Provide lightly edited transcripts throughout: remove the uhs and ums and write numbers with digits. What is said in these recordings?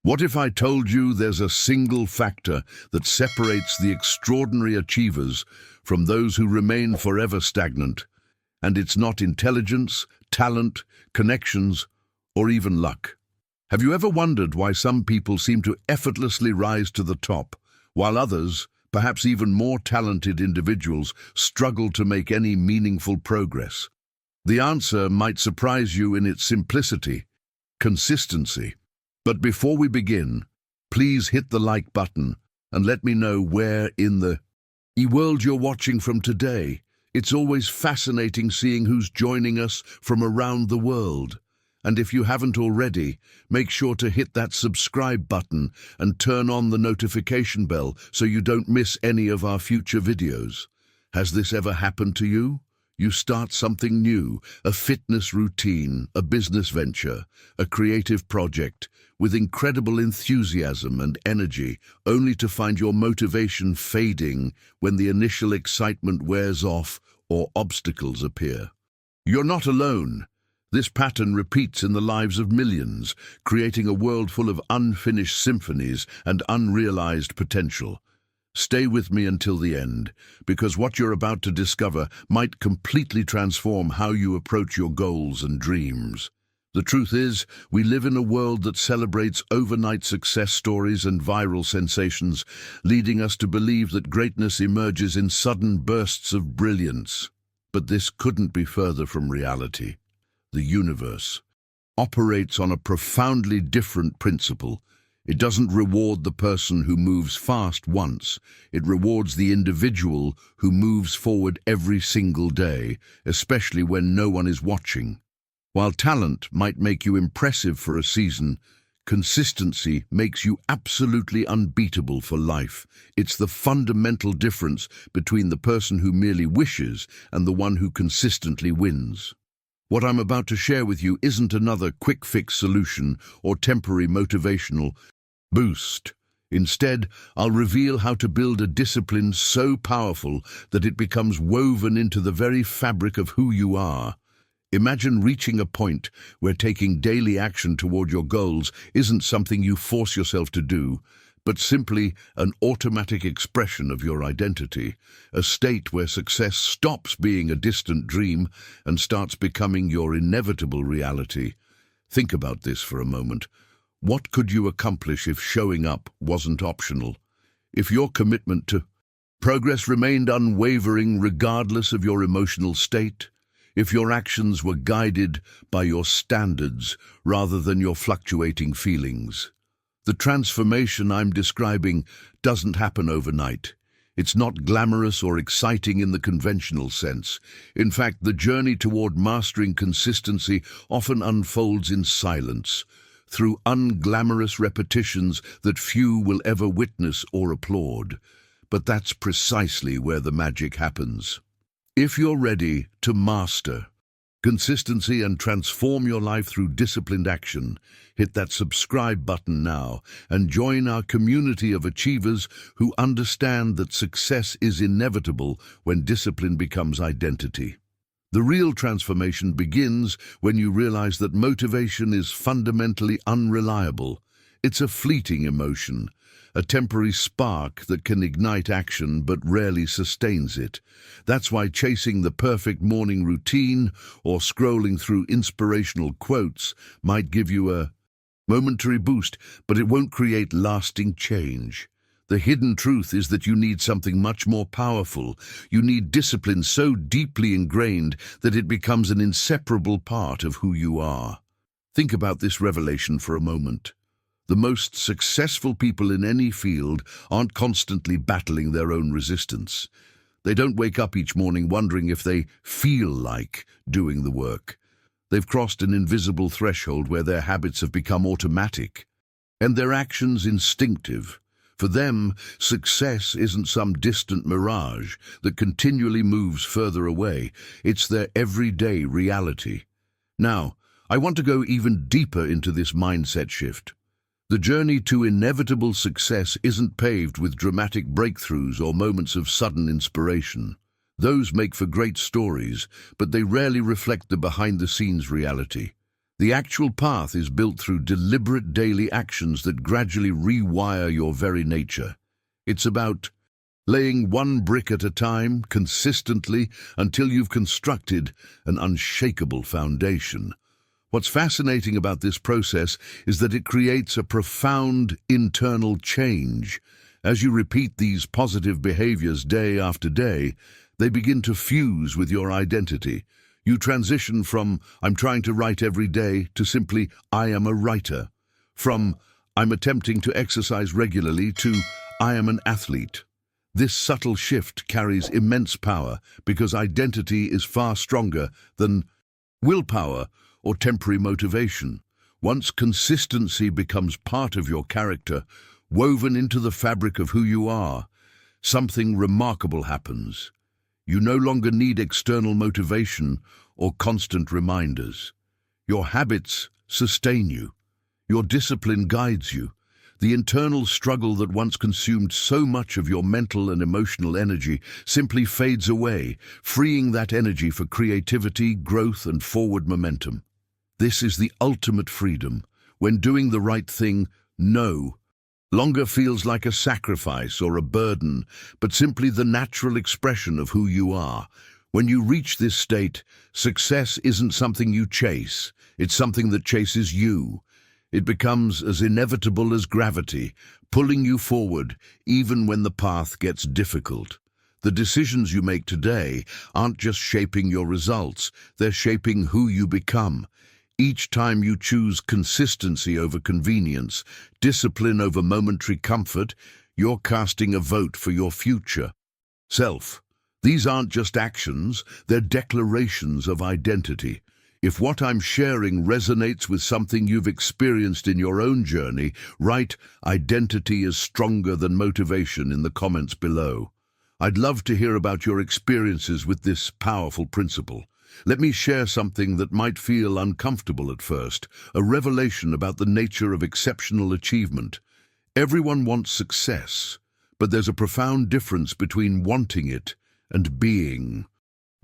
What if I told you there's a single factor that separates the extraordinary achievers from those who remain forever stagnant, and it's not intelligence, talent, connections, or even luck? Have you ever wondered why some people seem to effortlessly rise to the top, while others, perhaps even more talented individuals, struggle to make any meaningful progress? The answer might surprise you in its simplicity: consistency. But before we begin, please hit the like button and let me know where in the world you're watching from today. It's always fascinating seeing who's joining us from around the world. And if you haven't already, make sure to hit that subscribe button and turn on the notification bell so you don't miss any of our future videos. Has this ever happened to you? You start something new, a fitness routine, a business venture, a creative project, with incredible enthusiasm and energy, only to find your motivation fading when the initial excitement wears off or obstacles appear. You're not alone. This pattern repeats in the lives of millions, creating a world full of unfinished symphonies and unrealized potential. Stay with me until the end, because what you're about to discover might completely transform how you approach your goals and dreams. The truth is, we live in a world that celebrates overnight success stories and viral sensations, leading us to believe that greatness emerges in sudden bursts of brilliance. But this couldn't be further from reality. The universe operates on a profoundly different principle. It doesn't reward the person who moves fast once. It rewards the individual who moves forward every single day, especially when no one is watching. While talent might make you impressive for a season, consistency makes you absolutely unbeatable for life. It's the fundamental difference between the person who merely wishes and the one who consistently wins. What I'm about to share with you isn't another quick-fix solution or temporary motivational boost. Instead, I'll reveal how to build a discipline so powerful that it becomes woven into the very fabric of who you are. Imagine reaching a point where taking daily action toward your goals isn't something you force yourself to do, but simply an automatic expression of your identity, a state where success stops being a distant dream and starts becoming your inevitable reality. Think about this for a moment. What could you accomplish if showing up wasn't optional? If your commitment to progress remained unwavering regardless of your emotional state? If your actions were guided by your standards rather than your fluctuating feelings? The transformation I'm describing doesn't happen overnight. It's not glamorous or exciting in the conventional sense. In fact, the journey toward mastering consistency often unfolds in silence, through unglamorous repetitions that few will ever witness or applaud. But that's precisely where the magic happens. If you're ready to master consistency and transform your life through disciplined action, hit that subscribe button now and join our community of achievers who understand that success is inevitable when discipline becomes identity. The real transformation begins when you realize that motivation is fundamentally unreliable. It's a fleeting emotion, a temporary spark that can ignite action but rarely sustains it. That's why chasing the perfect morning routine or scrolling through inspirational quotes might give you a momentary boost, but it won't create lasting change. The hidden truth is that you need something much more powerful. You need discipline so deeply ingrained that it becomes an inseparable part of who you are. Think about this revelation for a moment. The most successful people in any field aren't constantly battling their own resistance. They don't wake up each morning wondering if they feel like doing the work. They've crossed an invisible threshold where their habits have become automatic and their actions instinctive. For them, success isn't some distant mirage that continually moves further away. It's their everyday reality. Now, I want to go even deeper into this mindset shift. The journey to inevitable success isn't paved with dramatic breakthroughs or moments of sudden inspiration. Those make for great stories, but they rarely reflect the behind-the-scenes reality. The actual path is built through deliberate daily actions that gradually rewire your very nature. It's about laying one brick at a time, consistently, until you've constructed an unshakable foundation. What's fascinating about this process is that it creates a profound internal change. As you repeat these positive behaviors day after day, they begin to fuse with your identity. You transition from "I'm trying to write every day" to simply "I am a writer." From "I'm attempting to exercise regularly" to "I am an athlete." This subtle shift carries immense power because identity is far stronger than willpower or temporary motivation. Once consistency becomes part of your character, woven into the fabric of who you are, something remarkable happens. You no longer need external motivation or constant reminders. Your habits sustain you. Your discipline guides you. The internal struggle that once consumed so much of your mental and emotional energy simply fades away, freeing that energy for creativity, growth, and forward momentum. This is the ultimate freedom, when doing the right thing no longer feels like a sacrifice or a burden, but simply the natural expression of who you are. When you reach this state, success isn't something you chase, it's something that chases you. It becomes as inevitable as gravity, pulling you forward even when the path gets difficult. The decisions you make today aren't just shaping your results, they're shaping who you become. Each time you choose consistency over convenience, discipline over momentary comfort, you're casting a vote for your future self. These aren't just actions, they're declarations of identity. If what I'm sharing resonates with something you've experienced in your own journey, write "Identity is stronger than motivation" in the comments below. I'd love to hear about your experiences with this powerful principle. Let me share something that might feel uncomfortable at first, a revelation about the nature of exceptional achievement. Everyone wants success, but there's a profound difference between wanting it and being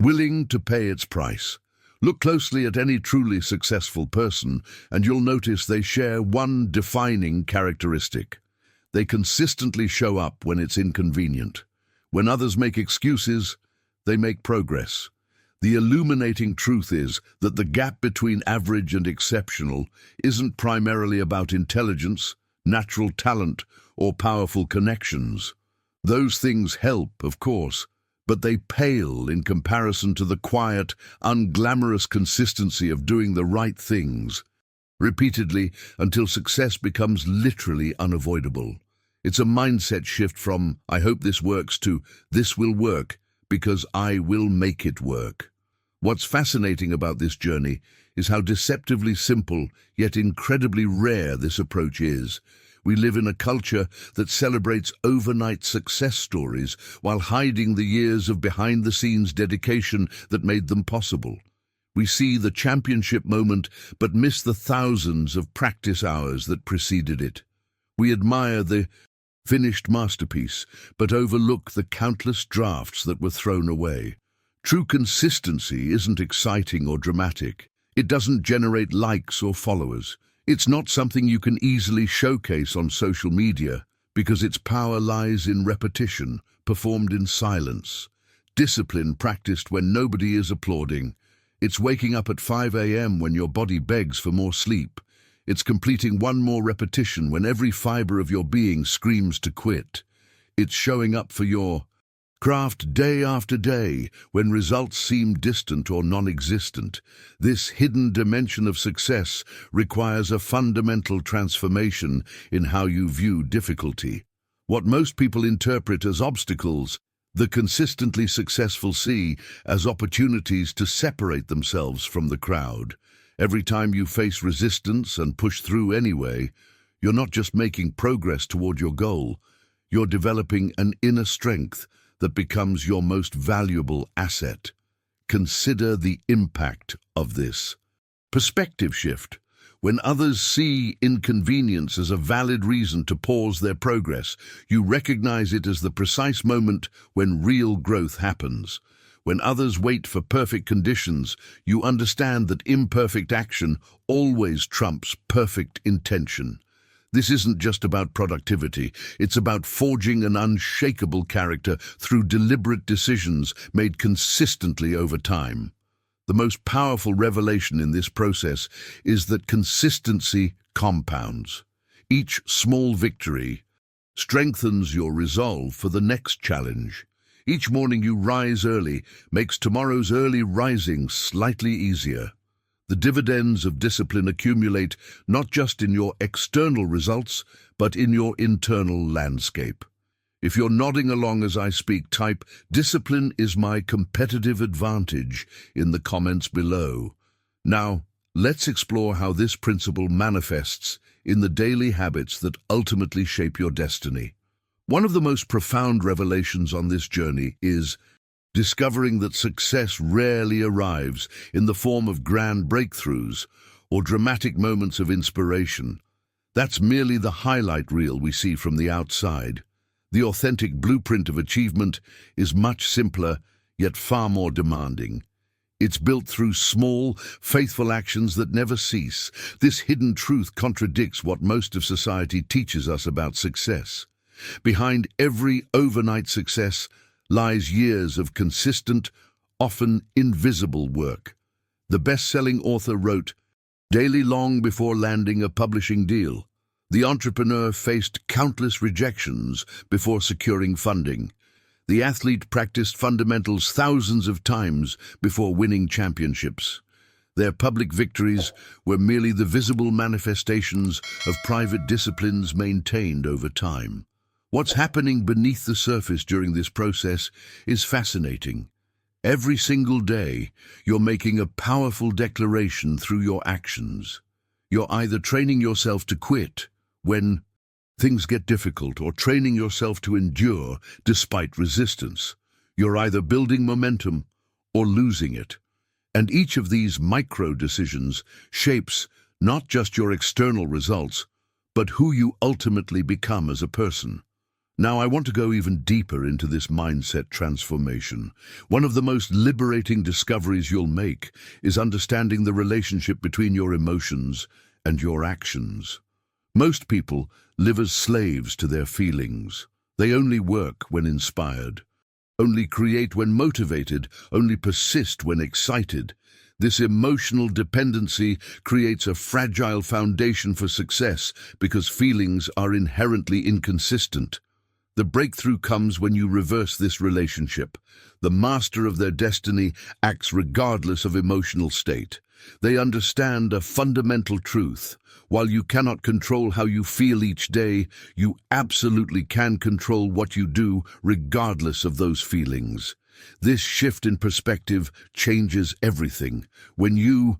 willing to pay its price. Look closely at any truly successful person, and you'll notice they share one defining characteristic. They consistently show up when it's inconvenient. When others make excuses, they make progress. The illuminating truth is that the gap between average and exceptional isn't primarily about intelligence, natural talent, or powerful connections. Those things help, of course, but they pale in comparison to the quiet, unglamorous consistency of doing the right things repeatedly until success becomes literally unavoidable. It's a mindset shift from "I hope this works" to "This will work because I will make it work." What's fascinating about this journey is how deceptively simple yet incredibly rare this approach is. We live in a culture that celebrates overnight success stories while hiding the years of behind-the-scenes dedication that made them possible. We see the championship moment but miss the thousands of practice hours that preceded it. We admire the finished masterpiece but overlook the countless drafts that were thrown away. True consistency isn't exciting or dramatic. It doesn't generate likes or followers. It's not something you can easily showcase on social media because its power lies in repetition, performed in silence. Discipline practiced when nobody is applauding. It's waking up at 5 a.m. when your body begs for more sleep. It's completing one more repetition when every fiber of your being screams to quit. It's showing up for your craft day after day when results seem distant or non-existent. This hidden dimension of success requires a fundamental transformation in how you view difficulty. What most people interpret as obstacles, the consistently successful see as opportunities to separate themselves from the crowd. Every time you face resistance and push through anyway, you're not just making progress toward your goal, you're developing an inner strength that becomes your most valuable asset. Consider the impact of this perspective shift. When others see inconvenience as a valid reason to pause their progress, you recognize it as the precise moment when real growth happens. When others wait for perfect conditions, you understand that imperfect action always trumps perfect intention. This isn't just about productivity, it's about forging an unshakable character through deliberate decisions made consistently over time. The most powerful revelation in this process is that consistency compounds. Each small victory strengthens your resolve for the next challenge. Each morning you rise early makes tomorrow's early rising slightly easier. The dividends of discipline accumulate not just in your external results, but in your internal landscape. If you're nodding along as I speak, type "Discipline is my competitive advantage" in the comments below. Now, let's explore how this principle manifests in the daily habits that ultimately shape your destiny. One of the most profound revelations on this journey is discovering that success rarely arrives in the form of grand breakthroughs or dramatic moments of inspiration. That's merely the highlight reel we see from the outside. The authentic blueprint of achievement is much simpler, yet far more demanding. It's built through small, faithful actions that never cease. This hidden truth contradicts what most of society teaches us about success. Behind every overnight success lies years of consistent, often invisible work. The best-selling author wrote daily long before landing a publishing deal. The entrepreneur faced countless rejections before securing funding. The athlete practiced fundamentals thousands of times before winning championships. Their public victories were merely the visible manifestations of private disciplines maintained over time. What's happening beneath the surface during this process is fascinating. Every single day, you're making a powerful declaration through your actions. You're either training yourself to quit when things get difficult or training yourself to endure despite resistance. You're either building momentum or losing it. And each of these micro decisions shapes not just your external results, but who you ultimately become as a person. Now, I want to go even deeper into this mindset transformation. One of the most liberating discoveries you'll make is understanding the relationship between your emotions and your actions. Most people live as slaves to their feelings. They only work when inspired, only create when motivated, only persist when excited. This emotional dependency creates a fragile foundation for success because feelings are inherently inconsistent. The breakthrough comes when you reverse this relationship. The master of their destiny acts regardless of emotional state. They understand a fundamental truth. While you cannot control how you feel each day, you absolutely can control what you do regardless of those feelings. This shift in perspective changes everything. When you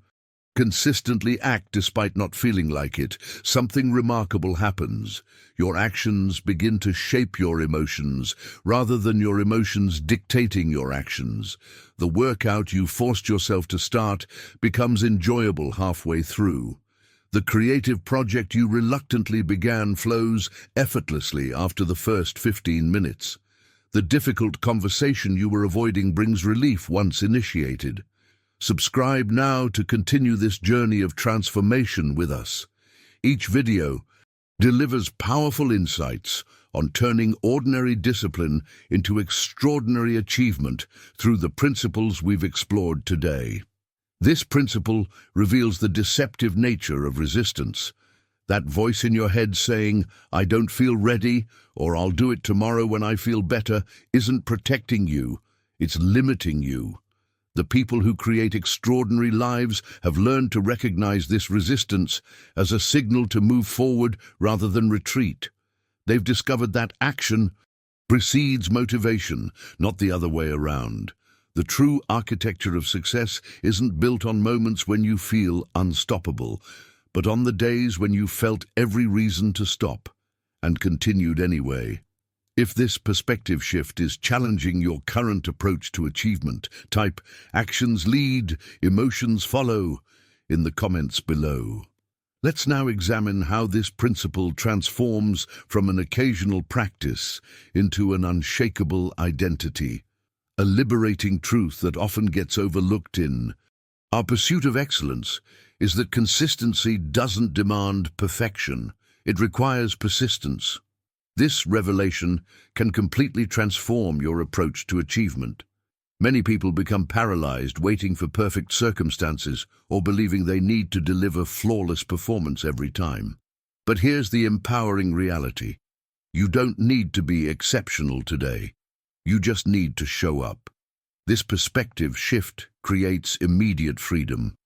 consistently act despite not feeling like it, something remarkable happens. Your actions begin to shape your emotions, rather than your emotions dictating your actions. The workout you forced yourself to start becomes enjoyable halfway through. The creative project you reluctantly began flows effortlessly after the first 15 minutes. The difficult conversation you were avoiding brings relief once initiated. Subscribe now to continue this journey of transformation with us. Each video delivers powerful insights on turning ordinary discipline into extraordinary achievement through the principles we've explored today. This principle reveals the deceptive nature of resistance. That voice in your head saying, "I don't feel ready," or "I'll do it tomorrow when I feel better," isn't protecting you, it's limiting you. The people who create extraordinary lives have learned to recognize this resistance as a signal to move forward rather than retreat. They've discovered that action precedes motivation, not the other way around. The true architecture of success isn't built on moments when you feel unstoppable, but on the days when you felt every reason to stop and continued anyway. If this perspective shift is challenging your current approach to achievement, type "Actions lead, emotions follow" in the comments below. Let's now examine how this principle transforms from an occasional practice into an unshakable identity. a liberating truth that often gets overlooked in our pursuit of excellence is that consistency doesn't demand perfection. It requires persistence. This revelation can completely transform your approach to achievement. Many people become paralyzed waiting for perfect circumstances or believing they need to deliver flawless performance every time. But here's the empowering reality. You don't need to be exceptional today. You just need to show up. This perspective shift creates immediate freedom.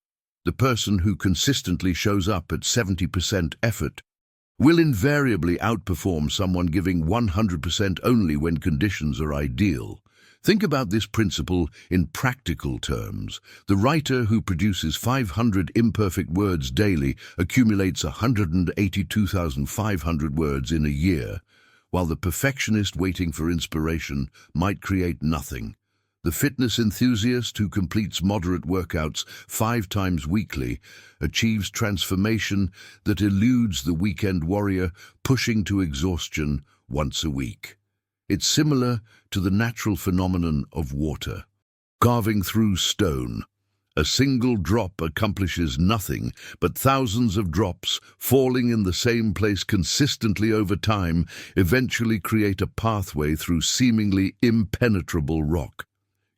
The person who consistently shows up at 70% effort will invariably outperform someone giving 100% only when conditions are ideal. Think about this principle in practical terms. The writer who produces 500 imperfect words daily accumulates 182,500 words in a year, while the perfectionist waiting for inspiration might create nothing. The fitness enthusiast who completes moderate workouts 5 times weekly achieves transformation that eludes the weekend warrior pushing to exhaustion once a week. It's similar to the natural phenomenon of water. Carving through stone, a single drop accomplishes nothing, but thousands of drops falling in the same place consistently over time eventually create a pathway through seemingly impenetrable rock.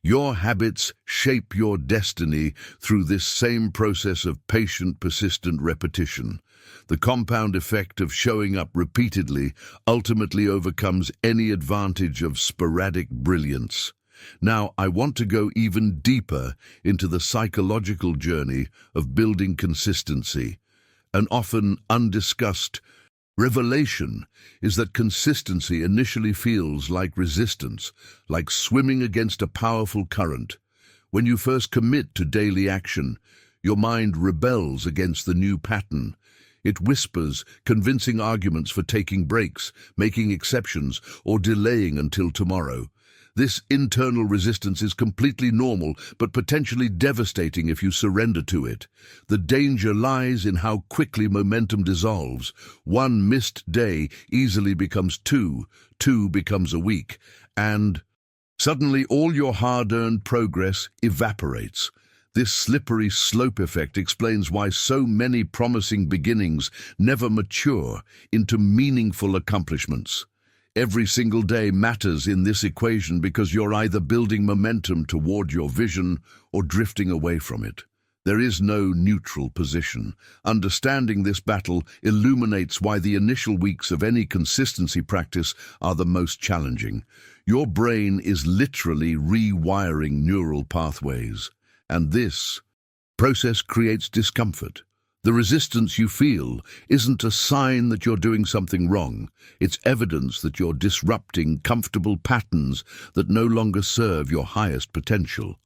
Your habits shape your destiny through this same process of patient, persistent repetition. The compound effect of showing up repeatedly ultimately overcomes any advantage of sporadic brilliance. Now, I want to go even deeper into the psychological journey of building consistency. An often undiscussed revelation is that consistency initially feels like resistance, like swimming against a powerful current. When you first commit to daily action, your mind rebels against the new pattern. It whispers convincing arguments for taking breaks, making exceptions, or delaying until tomorrow. This internal resistance is completely normal, but potentially devastating if you surrender to it. The danger lies in how quickly momentum dissolves. One missed day easily becomes two becomes a week, and suddenly all your hard-earned progress evaporates. This slippery slope effect explains why so many promising beginnings never mature into meaningful accomplishments. Every single day matters in this equation because you're either building momentum toward your vision or drifting away from it. There is no neutral position. Understanding this battle illuminates why the initial weeks of any consistency practice are the most challenging. Your brain is literally rewiring neural pathways, and this process creates discomfort. The resistance you feel isn't a sign that you're doing something wrong. It's evidence that you're disrupting comfortable patterns that no longer serve your highest potential.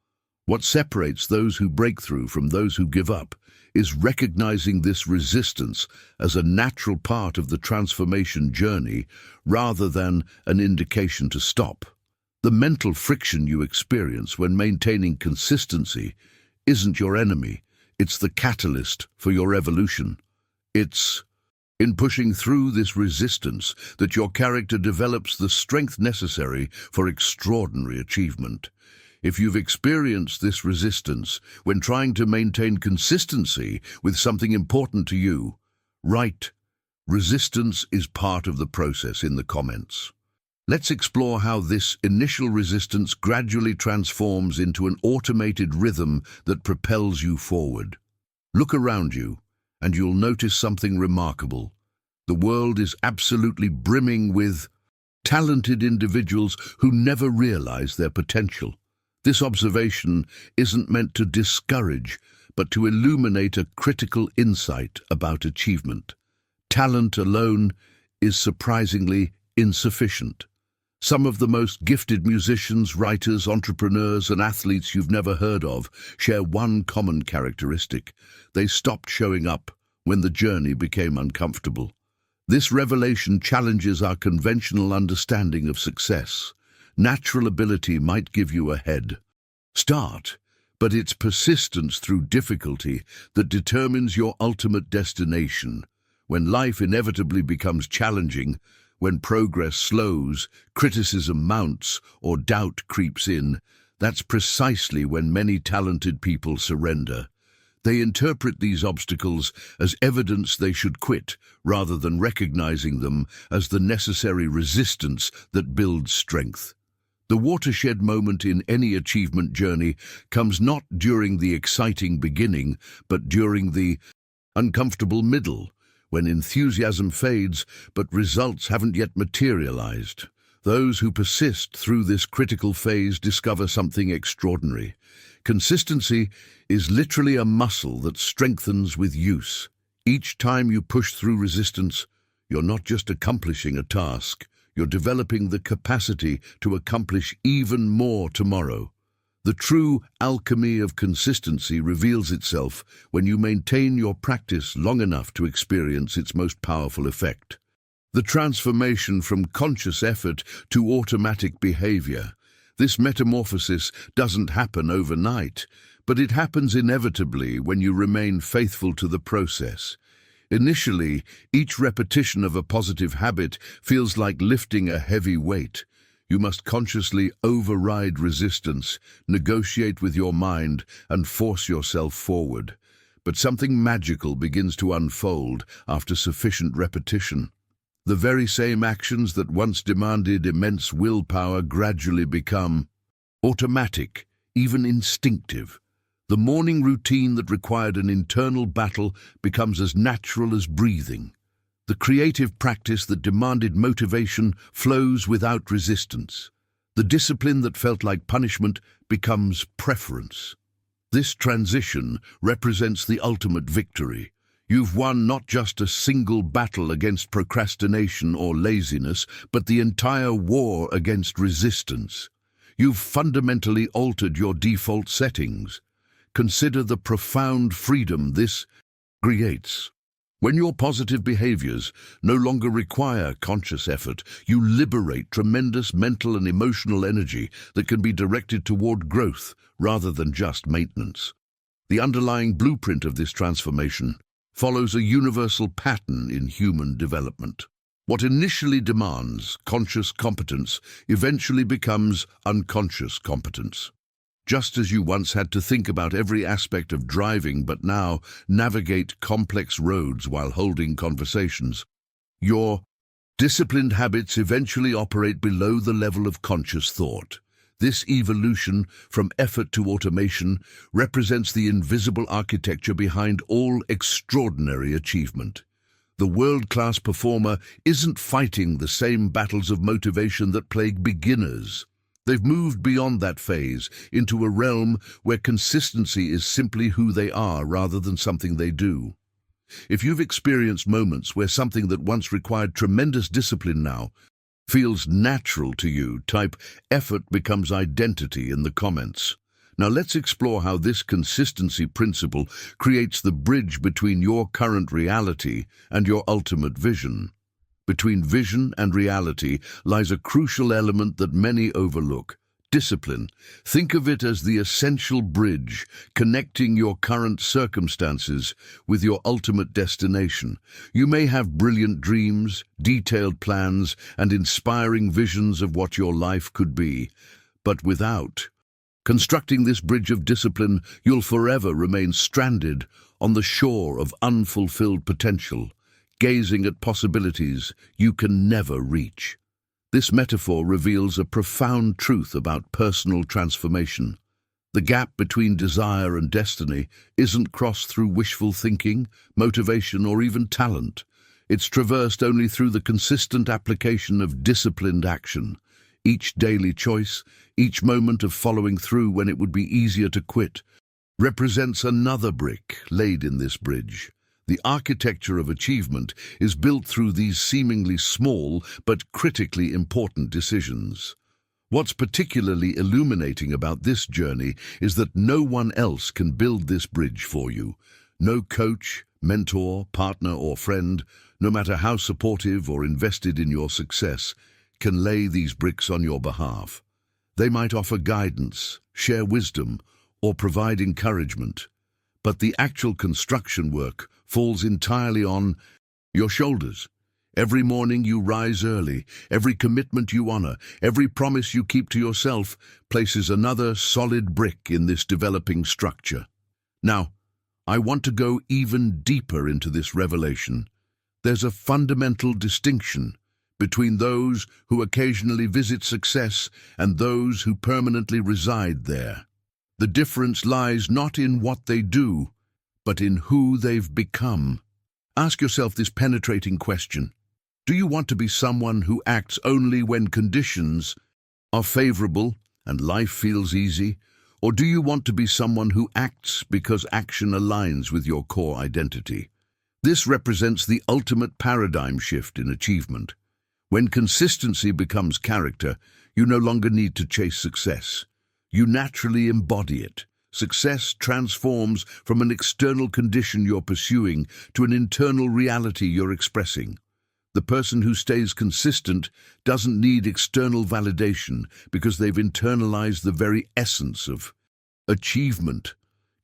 What separates those who break through from those who give up is recognizing this resistance as a natural part of the transformation journey rather than an indication to stop. The mental friction you experience when maintaining consistency isn't your enemy. It's the catalyst for your evolution. It's in pushing through this resistance that your character develops the strength necessary for extraordinary achievement. If you've experienced this resistance when trying to maintain consistency with something important to you, write "Resistance is part of the process" in the comments. Let's explore how this initial resistance gradually transforms into an automated rhythm that propels you forward. Look around you, and you'll notice something remarkable. The world is absolutely brimming with talented individuals who never realize their potential. This observation isn't meant to discourage, but to illuminate a critical insight about achievement. Talent alone is surprisingly insufficient. Some of the most gifted musicians, writers, entrepreneurs, and athletes you've never heard of share one common characteristic. They stopped showing up when the journey became uncomfortable. This revelation challenges our conventional understanding of success. Natural ability might give you a head start, but it's persistence through difficulty that determines your ultimate destination. When life inevitably becomes challenging, When progress slows, criticism mounts, or doubt creeps in, that's precisely when many talented people surrender. They interpret these obstacles as evidence they should quit, rather than recognizing them as the necessary resistance that builds strength. The watershed moment in any achievement journey comes not during the exciting beginning, but during the uncomfortable middle, when enthusiasm fades but results haven't yet materialized. Those who persist through this critical phase discover something extraordinary. Consistency is literally a muscle that strengthens with use. Each time you push through resistance, you're not just accomplishing a task, you're developing the capacity to accomplish even more tomorrow. The true alchemy of consistency reveals itself when you maintain your practice long enough to experience its most powerful effect. The transformation from conscious effort to automatic behavior. This metamorphosis doesn't happen overnight, but it happens inevitably when you remain faithful to the process. Initially, each repetition of a positive habit feels like lifting a heavy weight. You must consciously override resistance, negotiate with your mind, and force yourself forward. But something magical begins to unfold after sufficient repetition. The very same actions that once demanded immense willpower gradually become automatic, even instinctive. The morning routine that required an internal battle becomes as natural as breathing. The creative practice that demanded motivation flows without resistance. The discipline that felt like punishment becomes preference. This transition represents the ultimate victory. You've won not just a single battle against procrastination or laziness, but the entire war against resistance. You've fundamentally altered your default settings. Consider the profound freedom this creates. When your positive behaviors no longer require conscious effort, you liberate tremendous mental and emotional energy that can be directed toward growth rather than just maintenance. The underlying blueprint of this transformation follows a universal pattern in human development. What initially demands conscious competence eventually becomes unconscious competence. Just as you once had to think about every aspect of driving but now navigate complex roads while holding conversations, your disciplined habits eventually operate below the level of conscious thought. This evolution from effort to automation represents the invisible architecture behind all extraordinary achievement. The world-class performer isn't fighting the same battles of motivation that plague beginners. They've moved beyond that phase into a realm where consistency is simply who they are rather than something they do. If you've experienced moments where something that once required tremendous discipline now feels natural to you, type effort becomes identity in the comments. Now let's explore how this consistency principle creates the bridge between your current reality and your ultimate vision. Between vision and reality lies a crucial element that many overlook: discipline. Think of it as the essential bridge connecting your current circumstances with your ultimate destination. You may have brilliant dreams, detailed plans, and inspiring visions of what your life could be, but without constructing this bridge of discipline, you'll forever remain stranded on the shore of unfulfilled potential, gazing at possibilities you can never reach. This metaphor reveals a profound truth about personal transformation. The gap between desire and destiny isn't crossed through wishful thinking, motivation, or even talent. It's traversed only through the consistent application of disciplined action. Each daily choice, each moment of following through when it would be easier to quit, represents another brick laid in this bridge. The architecture of achievement is built through these seemingly small but critically important decisions. What's particularly illuminating about this journey is that no one else can build this bridge for you. No coach, mentor, partner, or friend, no matter how supportive or invested in your success, can lay these bricks on your behalf. They might offer guidance, share wisdom, or provide encouragement, but the actual construction work falls entirely on your shoulders. Every morning you rise early, every commitment you honor, every promise you keep to yourself places another solid brick in this developing structure. Now, I want to go even deeper into this revelation. There's a fundamental distinction between those who occasionally visit success and those who permanently reside there. The difference lies not in what they do, but in who they've become. Ask yourself this penetrating question. Do you want to be someone who acts only when conditions are favorable and life feels easy? Or do you want to be someone who acts because action aligns with your core identity? This represents the ultimate paradigm shift in achievement. When consistency becomes character, you no longer need to chase success. You naturally embody it. Success transforms from an external condition you're pursuing to an internal reality you're expressing. The person who stays consistent doesn't need external validation because they've internalized the very essence of achievement.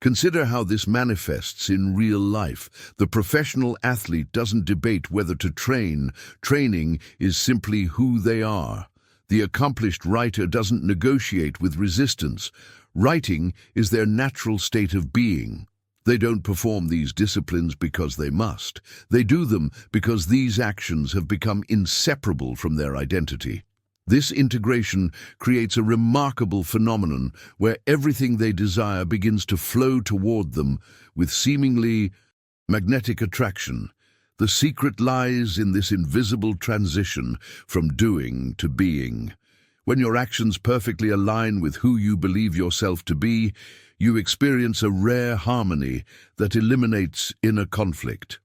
Consider how this manifests in real life. The professional athlete doesn't debate whether to train. Training is simply who they are. The accomplished writer doesn't negotiate with resistance. Writing is their natural state of being. They don't perform these disciplines because they must. They do them because these actions have become inseparable from their identity. This integration creates a remarkable phenomenon where everything they desire begins to flow toward them with seemingly magnetic attraction. The secret lies in this invisible transition from doing to being. When your actions perfectly align with who you believe yourself to be, you experience a rare harmony that eliminates inner conflict.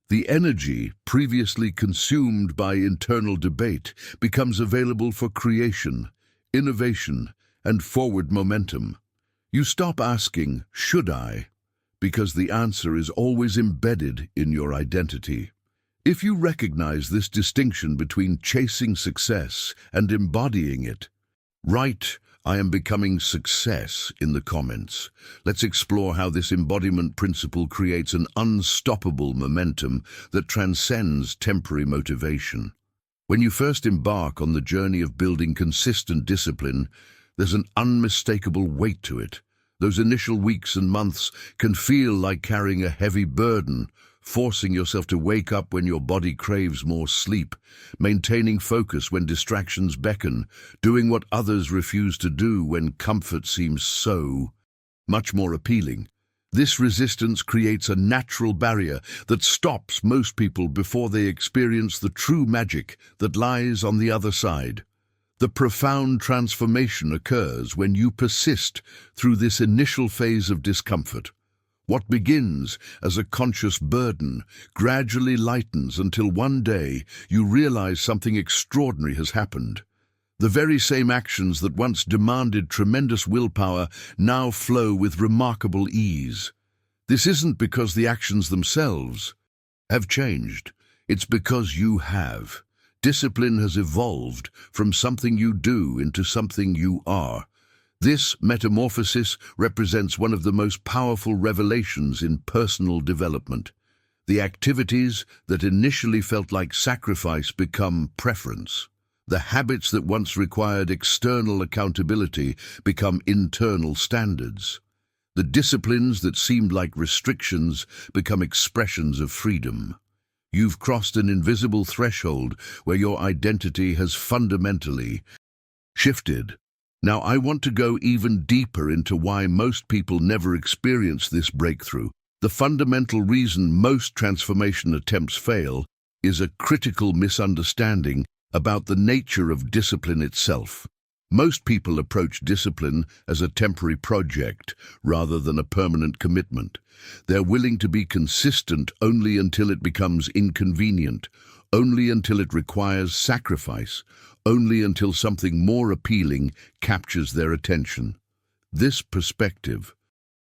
The energy previously consumed by internal debate becomes available for creation, innovation, and forward momentum. You stop asking, "Should I?" because the answer is always embedded in your identity. If you recognize this distinction between chasing success and embodying it, write, "I am becoming success" in the comments. Let's explore how this embodiment principle creates an unstoppable momentum that transcends temporary motivation. When you first embark on the journey of building consistent discipline, there's an unmistakable weight to it. Those initial weeks and months can feel like carrying a heavy burden, forcing yourself to wake up when your body craves more sleep, maintaining focus when distractions beckon, doing what others refuse to do when comfort seems so much more appealing. This resistance creates a natural barrier that stops most people before they experience the true magic that lies on the other side. The profound transformation occurs when you persist through this initial phase of discomfort. What begins as a conscious burden gradually lightens until one day you realize something extraordinary has happened. The very same actions that once demanded tremendous willpower now flow with remarkable ease. This isn't because the actions themselves have changed. It's because you have. Discipline has evolved from something you do into something you are. This metamorphosis represents one of the most powerful revelations in personal development. The activities that initially felt like sacrifice become preference. The habits that once required external accountability become internal standards. The disciplines that seemed like restrictions become expressions of freedom. You've crossed an invisible threshold where your identity has fundamentally shifted. Now, I want to go even deeper into why most people never experience this breakthrough. The fundamental reason most transformation attempts fail is a critical misunderstanding about the nature of discipline itself. Most people approach discipline as a temporary project rather than a permanent commitment. They're willing to be consistent only until it becomes inconvenient, only until it requires sacrifice, only until something more appealing captures their attention. This perspective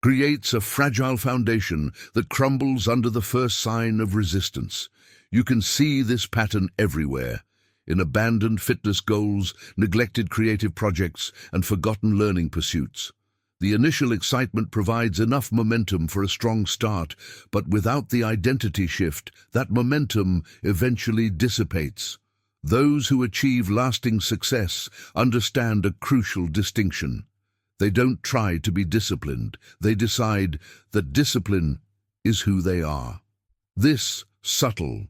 creates a fragile foundation that crumbles under the first sign of resistance. You can see this pattern everywhere, in abandoned fitness goals, neglected creative projects, and forgotten learning pursuits. The initial excitement provides enough momentum for a strong start, but without the identity shift, that momentum eventually dissipates. Those who achieve lasting success understand a crucial distinction. They don't try to be disciplined. They decide that discipline is who they are. This subtle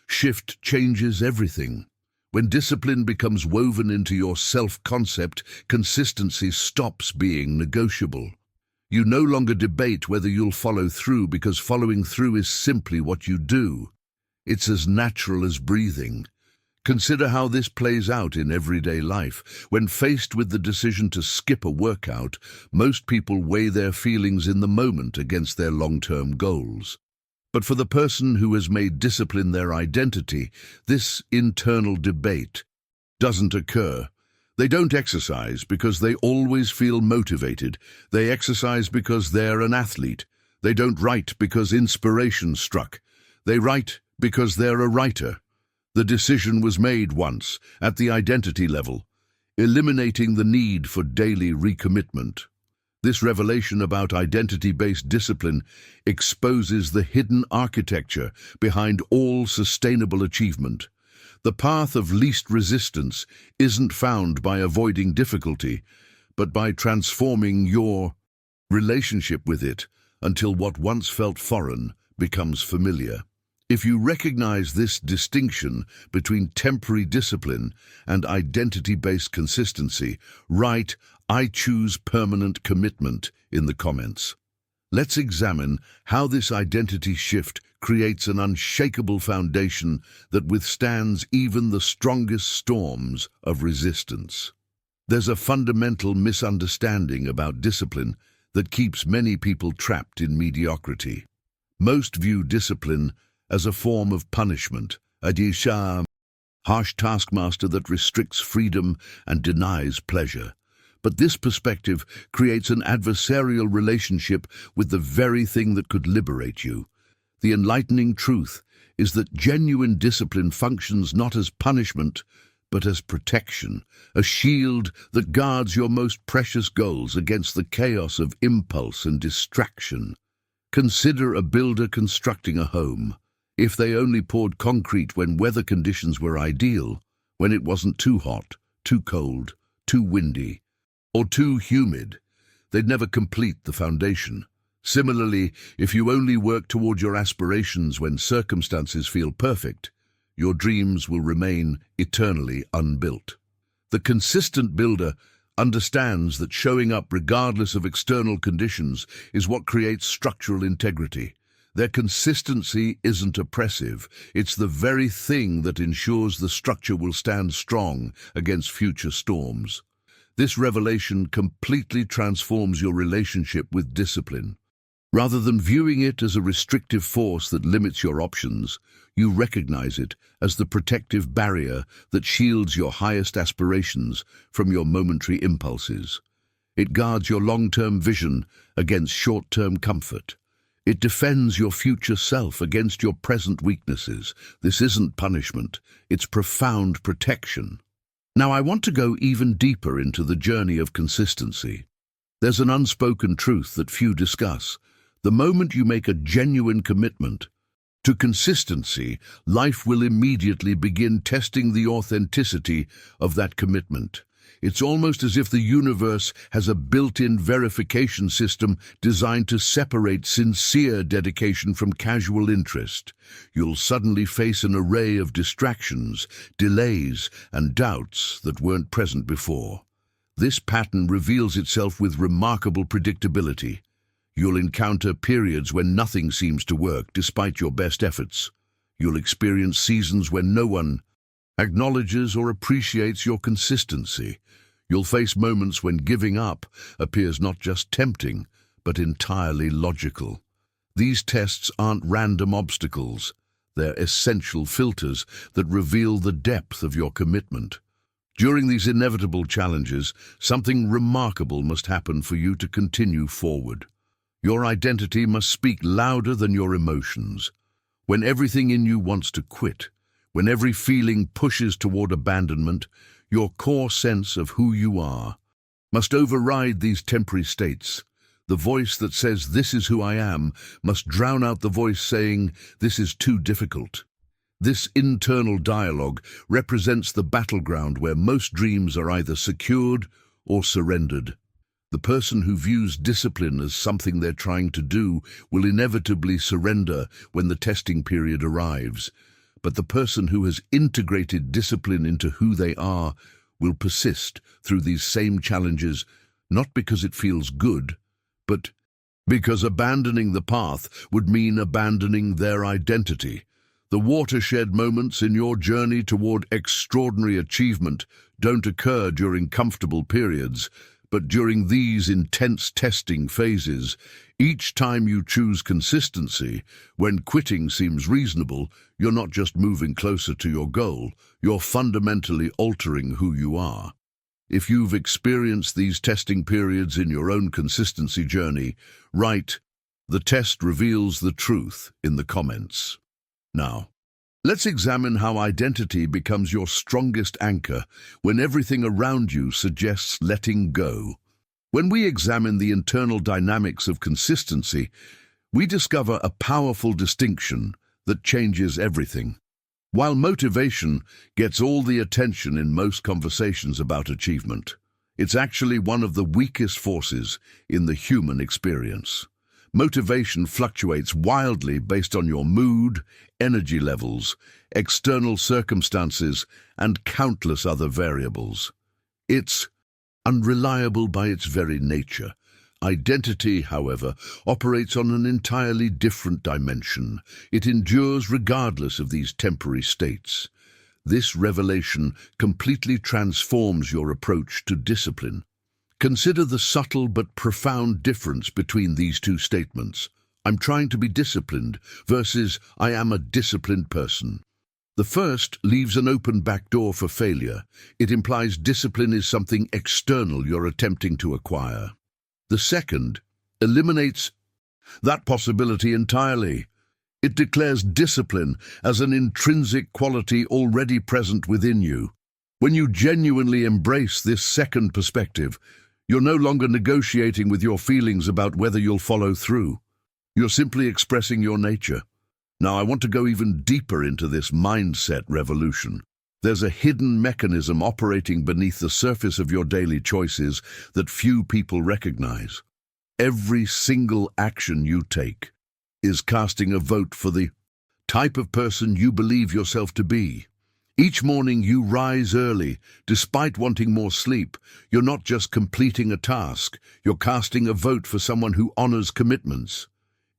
shift changes everything. When discipline becomes woven into your self-concept, consistency stops being negotiable. You no longer debate whether you'll follow through because following through is simply what you do. It's as natural as breathing. Consider how this plays out in everyday life. When faced with the decision to skip a workout, most people weigh their feelings in the moment against their long-term goals. But for the person who has made discipline their identity, this internal debate doesn't occur. They don't exercise because they always feel motivated. They exercise because they're an athlete. They don't write because inspiration struck. They write because they're a writer. The decision was made once, at the identity level, eliminating the need for daily recommitment. This revelation about identity-based discipline exposes the hidden architecture behind all sustainable achievement. The path of least resistance isn't found by avoiding difficulty, but by transforming your relationship with it until what once felt foreign becomes familiar. If you recognize this distinction between temporary discipline and identity-based consistency, write "I choose permanent commitment" in the comments. Let's examine how this identity shift creates an unshakable foundation that withstands even the strongest storms of resistance. There's a fundamental misunderstanding about discipline that keeps many people trapped in mediocrity. Most view discipline as a form of punishment, a harsh taskmaster that restricts freedom and denies pleasure. But this perspective creates an adversarial relationship with the very thing that could liberate you. The enlightening truth is that genuine discipline functions not as punishment, but as protection, a shield that guards your most precious goals against the chaos of impulse and distraction. Consider a builder constructing a home. If they only poured concrete when weather conditions were ideal, when it wasn't too hot, too cold, too windy, or too humid, they'd never complete the foundation. Similarly, if you only work toward your aspirations when circumstances feel perfect, your dreams will remain eternally unbuilt. The consistent builder understands that showing up regardless of external conditions is what creates structural integrity. Their consistency isn't oppressive, it's the very thing that ensures the structure will stand strong against future storms. This revelation completely transforms your relationship with discipline. Rather than viewing it as a restrictive force that limits your options, you recognize it as the protective barrier that shields your highest aspirations from your momentary impulses. It guards your long-term vision against short-term comfort. It defends your future self against your present weaknesses. This isn't punishment, it's profound protection. Now I want to go even deeper into the journey of consistency. There's an unspoken truth that few discuss. The moment you make a genuine commitment to consistency, life will immediately begin testing the authenticity of that commitment. It's almost as if the universe has a built-in verification system designed to separate sincere dedication from casual interest. You'll suddenly face an array of distractions, delays, and doubts that weren't present before. This pattern reveals itself with remarkable predictability. You'll encounter periods when nothing seems to work despite your best efforts. You'll experience seasons when no one acknowledges or appreciates your consistency. You'll face moments when giving up appears not just tempting, but entirely logical. These tests aren't random obstacles. They're essential filters that reveal the depth of your commitment. During these inevitable challenges, something remarkable must happen for you to continue forward. Your identity must speak louder than your emotions. When everything in you wants to quit, when every feeling pushes toward abandonment, your core sense of who you are must override these temporary states. The voice that says, "This is who I am," must drown out the voice saying, "This is too difficult." This internal dialogue represents the battleground where most dreams are either secured or surrendered. The person who views discipline as something they're trying to do will inevitably surrender when the testing period arrives. But the person who has integrated discipline into who they are will persist through these same challenges, not because it feels good, but because abandoning the path would mean abandoning their identity. The watershed moments in your journey toward extraordinary achievement don't occur during comfortable periods, but during these intense testing phases. Each time you choose consistency, when quitting seems reasonable, you're not just moving closer to your goal, you're fundamentally altering who you are. If you've experienced these testing periods in your own consistency journey, write, "The test reveals the truth," in the comments. Now, let's examine how identity becomes your strongest anchor when everything around you suggests letting go. When we examine the internal dynamics of consistency, we discover a powerful distinction that changes everything. While motivation gets all the attention in most conversations about achievement, it's actually one of the weakest forces in the human experience. Motivation fluctuates wildly based on your mood, energy levels, external circumstances, and countless other variables. It's unreliable by its very nature. Identity, however, operates on an entirely different dimension. It endures regardless of these temporary states. This revelation completely transforms your approach to discipline. Consider the subtle but profound difference between these two statements. "I'm trying to be disciplined" versus "I am a disciplined person." The first leaves an open back door for failure. It implies discipline is something external you're attempting to acquire. The second eliminates that possibility entirely. It declares discipline as an intrinsic quality already present within you. When you genuinely embrace this second perspective, you're no longer negotiating with your feelings about whether you'll follow through. You're simply expressing your nature. Now, I want to go even deeper into this mindset revolution. There's a hidden mechanism operating beneath the surface of your daily choices that few people recognize. Every single action you take is casting a vote for the type of person you believe yourself to be. Each morning you rise early, despite wanting more sleep. You're not just completing a task, you're casting a vote for someone who honors commitments.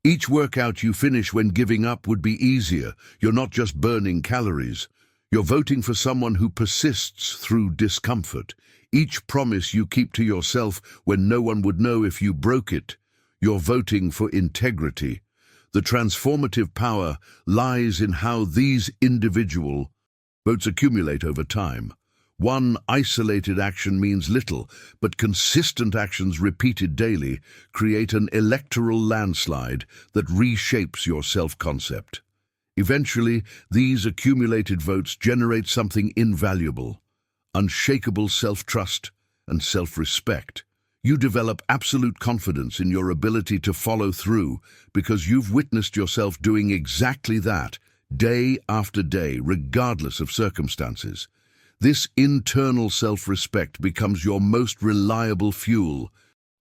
Each workout you finish when giving up would be easier. You're not just burning calories. You're voting for someone who persists through discomfort. Each promise you keep to yourself when no one would know if you broke it, you're voting for integrity. The transformative power lies in how these individual votes accumulate over time. One isolated action means little, but consistent actions repeated daily create an electoral landslide that reshapes your self-concept. Eventually, these accumulated votes generate something invaluable: unshakable self-trust and self-respect. You develop absolute confidence in your ability to follow through because you've witnessed yourself doing exactly that, day after day, regardless of circumstances. This internal self-respect becomes your most reliable fuel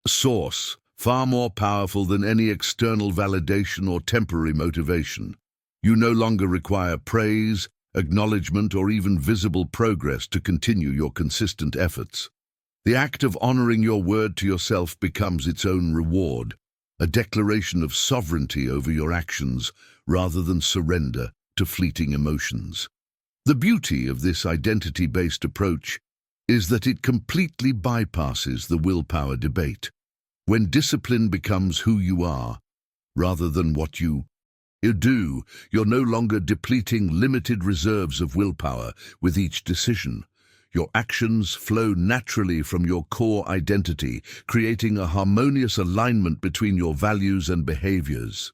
source, far more powerful than any external validation or temporary motivation. You no longer require praise, acknowledgement, or even visible progress to continue your consistent efforts. The act of honoring your word to yourself becomes its own reward, a declaration of sovereignty over your actions rather than surrender to fleeting emotions. The beauty of this identity-based approach is that it completely bypasses the willpower debate. When discipline becomes who you are, rather than what you do, you're no longer depleting limited reserves of willpower with each decision. Your actions flow naturally from your core identity, creating a harmonious alignment between your values and behaviors.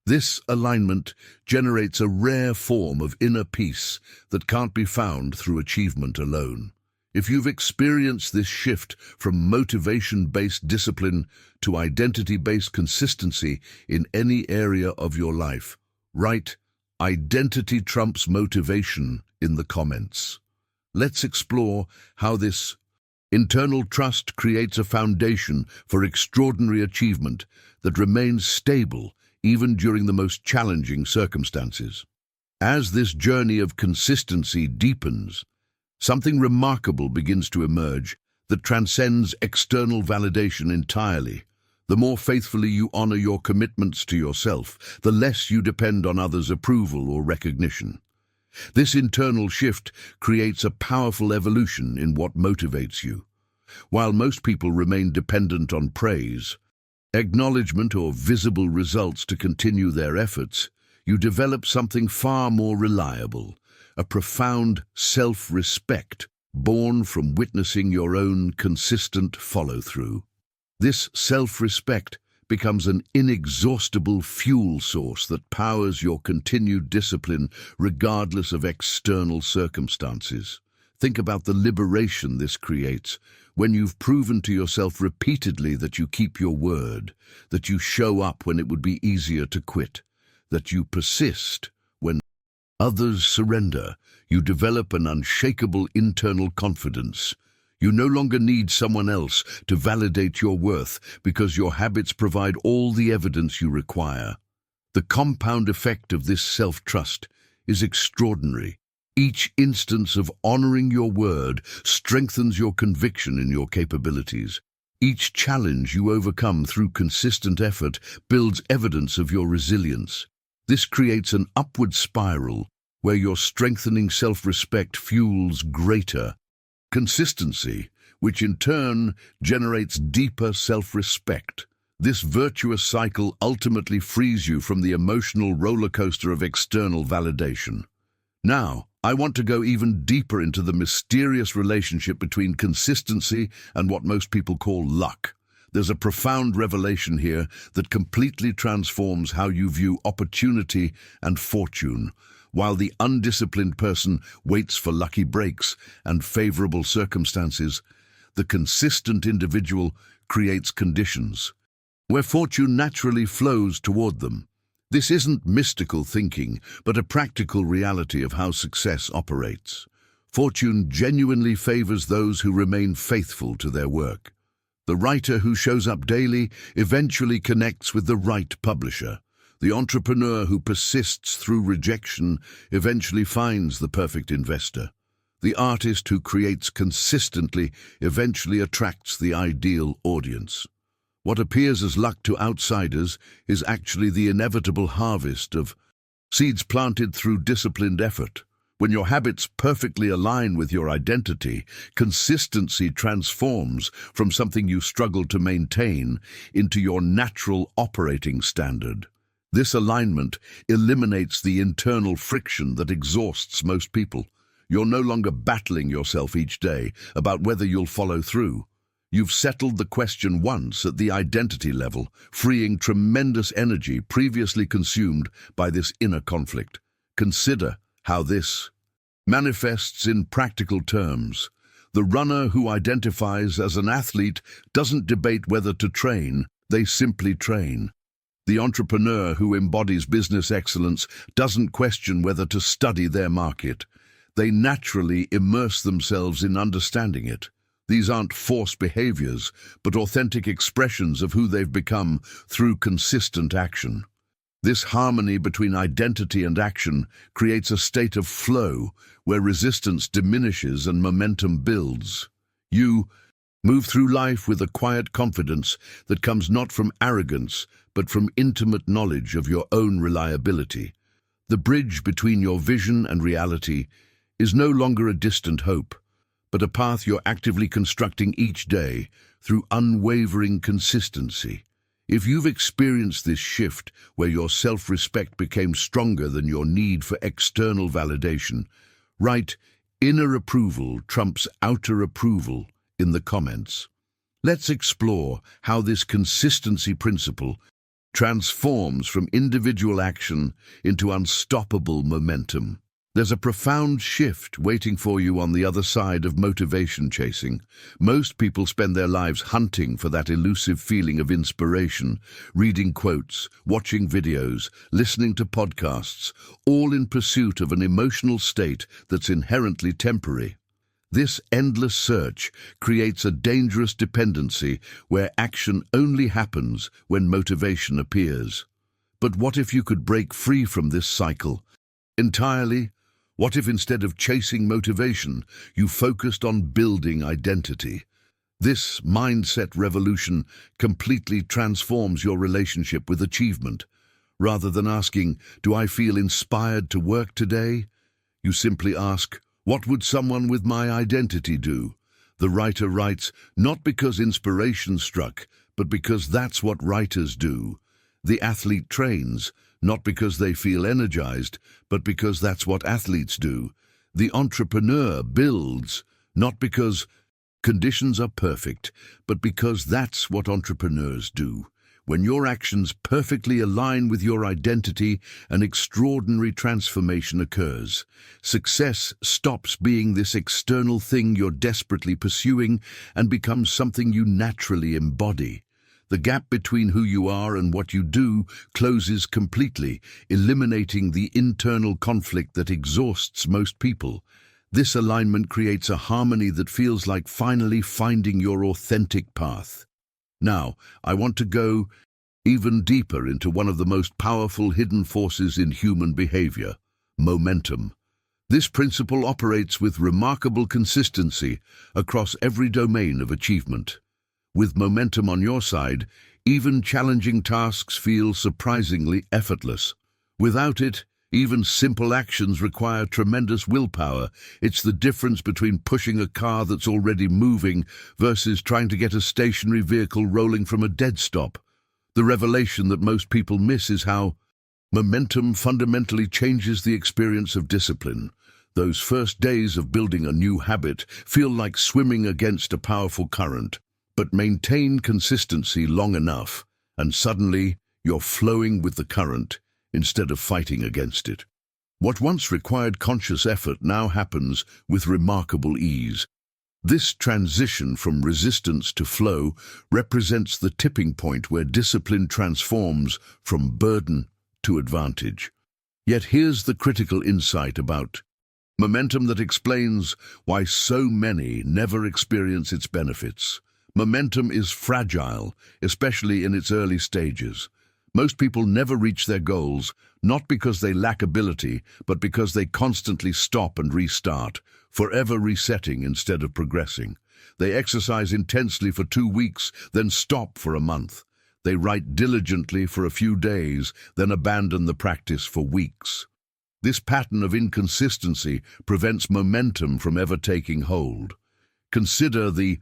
This alignment generates a rare form of inner peace that can't be found through achievement alone. If you've experienced this shift from motivation-based discipline to identity-based consistency in any area of your life, write "Identity trumps motivation" in the comments. Let's explore how this internal trust creates a foundation for extraordinary achievement that remains stable even during the most challenging circumstances. As this journey of consistency deepens, something remarkable begins to emerge that transcends external validation entirely. The more faithfully you honor your commitments to yourself, the less you depend on others' approval or recognition. This internal shift creates a powerful evolution in what motivates you. While most people remain dependent on praise, acknowledgement, or visible results to continue their efforts, you develop something far more reliable, a profound self-respect born from witnessing your own consistent follow-through. This self-respect becomes an inexhaustible fuel source that powers your continued discipline regardless of external circumstances. Think about the liberation this creates when you've proven to yourself repeatedly that you keep your word, that you show up when it would be easier to quit, that you persist when others surrender. You develop an unshakable internal confidence. You no longer need someone else to validate your worth because your habits provide all the evidence you require. The compound effect of this self-trust is extraordinary. Each instance of honoring your word strengthens your conviction in your capabilities. Each challenge you overcome through consistent effort builds evidence of your resilience. This creates an upward spiral where your strengthening self-respect fuels greater consistency, which in turn generates deeper self-respect. This virtuous cycle ultimately frees you from the emotional roller coaster of external validation. Now, I want to go even deeper into the mysterious relationship between consistency and what most people call luck. There's a profound revelation here that completely transforms how you view opportunity and fortune. While the undisciplined person waits for lucky breaks and favorable circumstances, the consistent individual creates conditions where fortune naturally flows toward them. This isn't mystical thinking, but a practical reality of how success operates. Fortune genuinely favors those who remain faithful to their work. The writer who shows up daily eventually connects with the right publisher. The entrepreneur who persists through rejection eventually finds the perfect investor. The artist who creates consistently eventually attracts the ideal audience. What appears as luck to outsiders is actually the inevitable harvest of seeds planted through disciplined effort. When your habits perfectly align with your identity, consistency transforms from something you struggle to maintain into your natural operating standard. This alignment eliminates the internal friction that exhausts most people. You're no longer battling yourself each day about whether you'll follow through. You've settled the question once at the identity level, freeing tremendous energy previously consumed by this inner conflict. Consider how this manifests in practical terms. The runner who identifies as an athlete doesn't debate whether to train, they simply train. The entrepreneur who embodies business excellence doesn't question whether to study their market. They naturally immerse themselves in understanding it. These aren't forced behaviors, but authentic expressions of who they've become through consistent action. This harmony between identity and action creates a state of flow where resistance diminishes and momentum builds. You move through life with a quiet confidence that comes not from arrogance, but from intimate knowledge of your own reliability. The bridge between your vision and reality is no longer a distant hope, but a path you're actively constructing each day through unwavering consistency. If you've experienced this shift where your self-respect became stronger than your need for external validation, write "Inner approval trumps outer approval" in the comments. Let's explore how this consistency principle transforms from individual action into unstoppable momentum. There's a profound shift waiting for you on the other side of motivation chasing. Most people spend their lives hunting for that elusive feeling of inspiration, reading quotes, watching videos, listening to podcasts, all in pursuit of an emotional state that's inherently temporary. This endless search creates a dangerous dependency where action only happens when motivation appears. But what if you could break free from this cycle entirely? What if instead of chasing motivation, you focused on building identity? This mindset revolution completely transforms your relationship with achievement. Rather than asking, "Do I feel inspired to work today?" you simply ask, "What would someone with my identity do?" The writer writes, not because inspiration struck, but because that's what writers do. The athlete trains, not because they feel energized, but because that's what athletes do. The entrepreneur builds, not because conditions are perfect, but because that's what entrepreneurs do. When your actions perfectly align with your identity, an extraordinary transformation occurs. Success stops being this external thing you're desperately pursuing and becomes something you naturally embody. The gap between who you are and what you do closes completely, eliminating the internal conflict that exhausts most people. This alignment creates a harmony that feels like finally finding your authentic path. Now, I want to go even deeper into one of the most powerful hidden forces in human behavior: momentum. This principle operates with remarkable consistency across every domain of achievement. With momentum on your side, even challenging tasks feel surprisingly effortless. Without it, even simple actions require tremendous willpower. It's the difference between pushing a car that's already moving versus trying to get a stationary vehicle rolling from a dead stop. The revelation that most people miss is how momentum fundamentally changes the experience of discipline. Those first days of building a new habit feel like swimming against a powerful current. But maintain consistency long enough, and suddenly you're flowing with the current instead of fighting against it. What once required conscious effort now happens with remarkable ease. This transition from resistance to flow represents the tipping point where discipline transforms from burden to advantage. Yet here's the critical insight about momentum that explains why so many never experience its benefits. Momentum is fragile, especially in its early stages. Most people never reach their goals, not because they lack ability, but because they constantly stop and restart, forever resetting instead of progressing. They exercise intensely for 2 weeks, then stop for a month. They write diligently for a few days, then abandon the practice for weeks. This pattern of inconsistency prevents momentum from ever taking hold. Consider the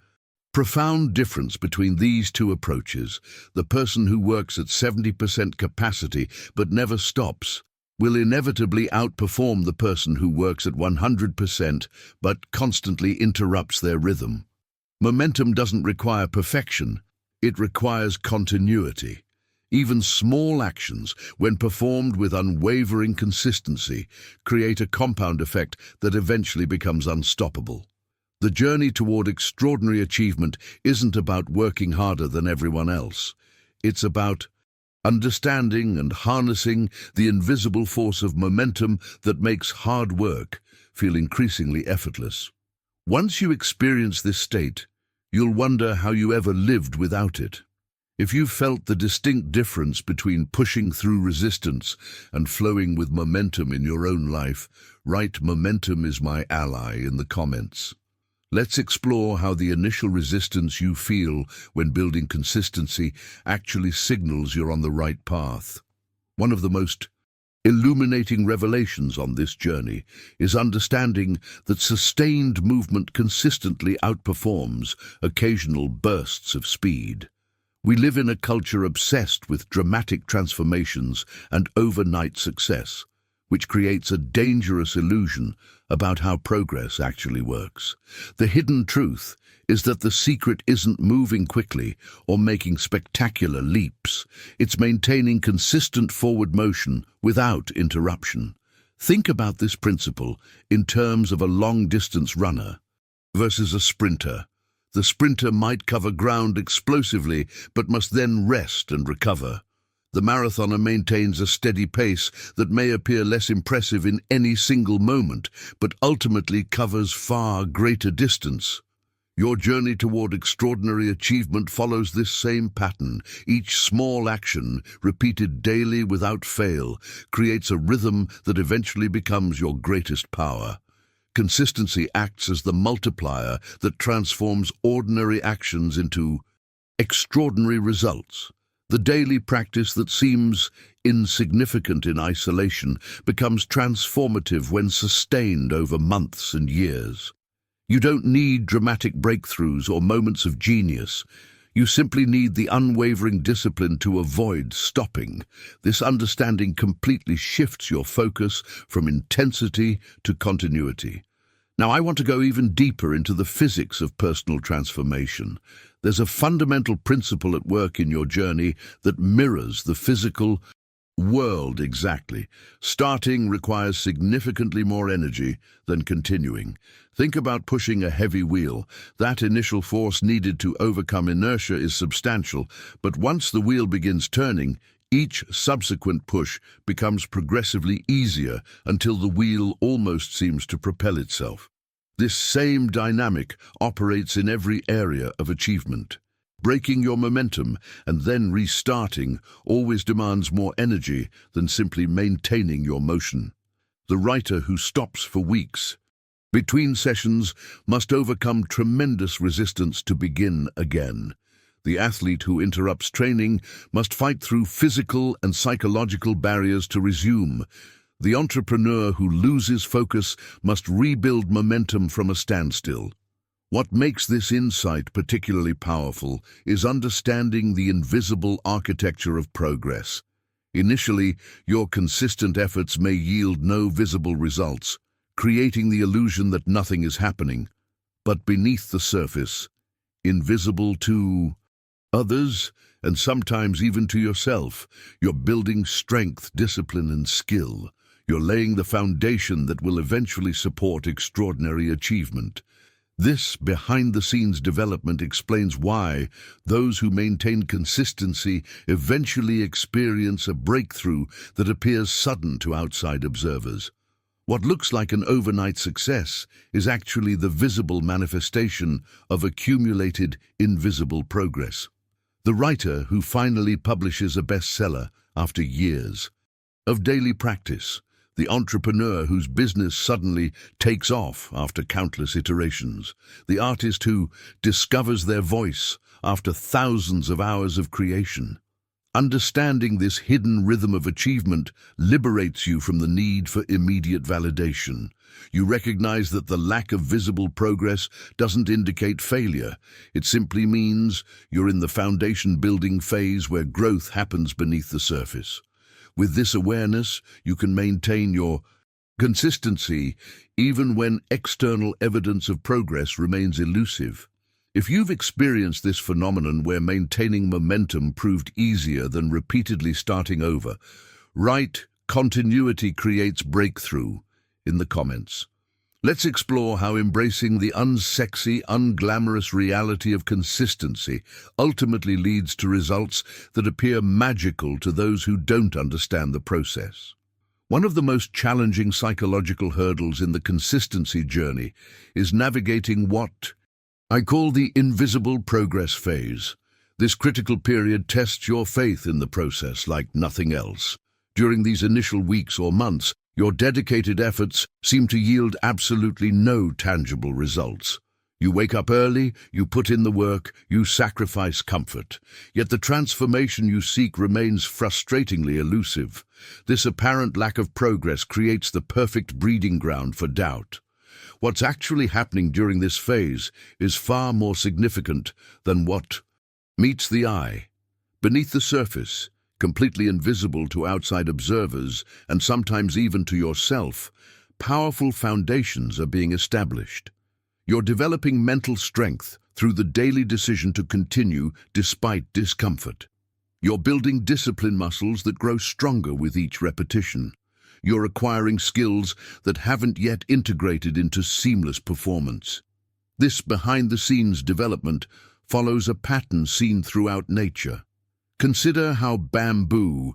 profound difference between these two approaches. The person who works at 70% capacity but never stops will inevitably outperform the person who works at 100% but constantly interrupts their rhythm. Momentum doesn't require perfection, it requires continuity. Even small actions, when performed with unwavering consistency, create a compound effect that eventually becomes unstoppable. The journey toward extraordinary achievement isn't about working harder than everyone else. It's about understanding and harnessing the invisible force of momentum that makes hard work feel increasingly effortless. Once you experience this state, you'll wonder how you ever lived without it. If you've felt the distinct difference between pushing through resistance and flowing with momentum in your own life, write "Momentum is my ally" in the comments. Let's explore how the initial resistance you feel when building consistency actually signals you're on the right path. One of the most illuminating revelations on this journey is understanding that sustained movement consistently outperforms occasional bursts of speed. We live in a culture obsessed with dramatic transformations and overnight success, which creates a dangerous illusion about how progress actually works. The hidden truth is that the secret isn't moving quickly or making spectacular leaps. It's maintaining consistent forward motion without interruption. Think about this principle in terms of a long-distance runner versus a sprinter. The sprinter might cover ground explosively, but must then rest and recover. The marathoner maintains a steady pace that may appear less impressive in any single moment, but ultimately covers far greater distance. Your journey toward extraordinary achievement follows this same pattern. Each small action, repeated daily without fail, creates a rhythm that eventually becomes your greatest power. Consistency acts as the multiplier that transforms ordinary actions into extraordinary results. The daily practice that seems insignificant in isolation becomes transformative when sustained over months and years. You don't need dramatic breakthroughs or moments of genius. You simply need the unwavering discipline to avoid stopping. This understanding completely shifts your focus from intensity to continuity. Now, I want to go even deeper into the physics of personal transformation. There's a fundamental principle at work in your journey that mirrors the physical world exactly. Starting requires significantly more energy than continuing. Think about pushing a heavy wheel. That initial force needed to overcome inertia is substantial, but once the wheel begins turning, each subsequent push becomes progressively easier until the wheel almost seems to propel itself. This same dynamic operates in every area of achievement. Breaking your momentum and then restarting always demands more energy than simply maintaining your motion. The writer who stops for weeks between sessions must overcome tremendous resistance to begin again. The athlete who interrupts training must fight through physical and psychological barriers to resume. The entrepreneur who loses focus must rebuild momentum from a standstill. What makes this insight particularly powerful is understanding the invisible architecture of progress. Initially, your consistent efforts may yield no visible results, creating the illusion that nothing is happening. But beneath the surface, invisible to others, and sometimes even to yourself, you're building strength, discipline, and skill. You're laying the foundation that will eventually support extraordinary achievement. This behind-the-scenes development explains why those who maintain consistency eventually experience a breakthrough that appears sudden to outside observers. What looks like an overnight success is actually the visible manifestation of accumulated, invisible progress. The writer who finally publishes a bestseller after years of daily practice, the entrepreneur whose business suddenly takes off after countless iterations, the artist who discovers their voice after thousands of hours of creation. Understanding this hidden rhythm of achievement liberates you from the need for immediate validation. You recognize that the lack of visible progress doesn't indicate failure. It simply means you're in the foundation-building phase where growth happens beneath the surface. With this awareness, you can maintain your consistency even when external evidence of progress remains elusive. If you've experienced this phenomenon where maintaining momentum proved easier than repeatedly starting over, write "Continuity creates breakthrough" in the comments. Let's explore how embracing the unsexy, unglamorous reality of consistency ultimately leads to results that appear magical to those who don't understand the process. One of the most challenging psychological hurdles in the consistency journey is navigating what I call the invisible progress phase. This critical period tests your faith in the process like nothing else. During these initial weeks or months, your dedicated efforts seem to yield absolutely no tangible results. You wake up early, you put in the work, you sacrifice comfort. Yet the transformation you seek remains frustratingly elusive. This apparent lack of progress creates the perfect breeding ground for doubt. What's actually happening during this phase is far more significant than what meets the eye. Beneath the surface, completely invisible to outside observers, and sometimes even to yourself, powerful foundations are being established. You're developing mental strength through the daily decision to continue despite discomfort. You're building discipline muscles that grow stronger with each repetition. you're acquiring skills that haven't yet integrated into seamless performance. This behind-the-scenes development follows a pattern seen throughout nature. Consider how bamboo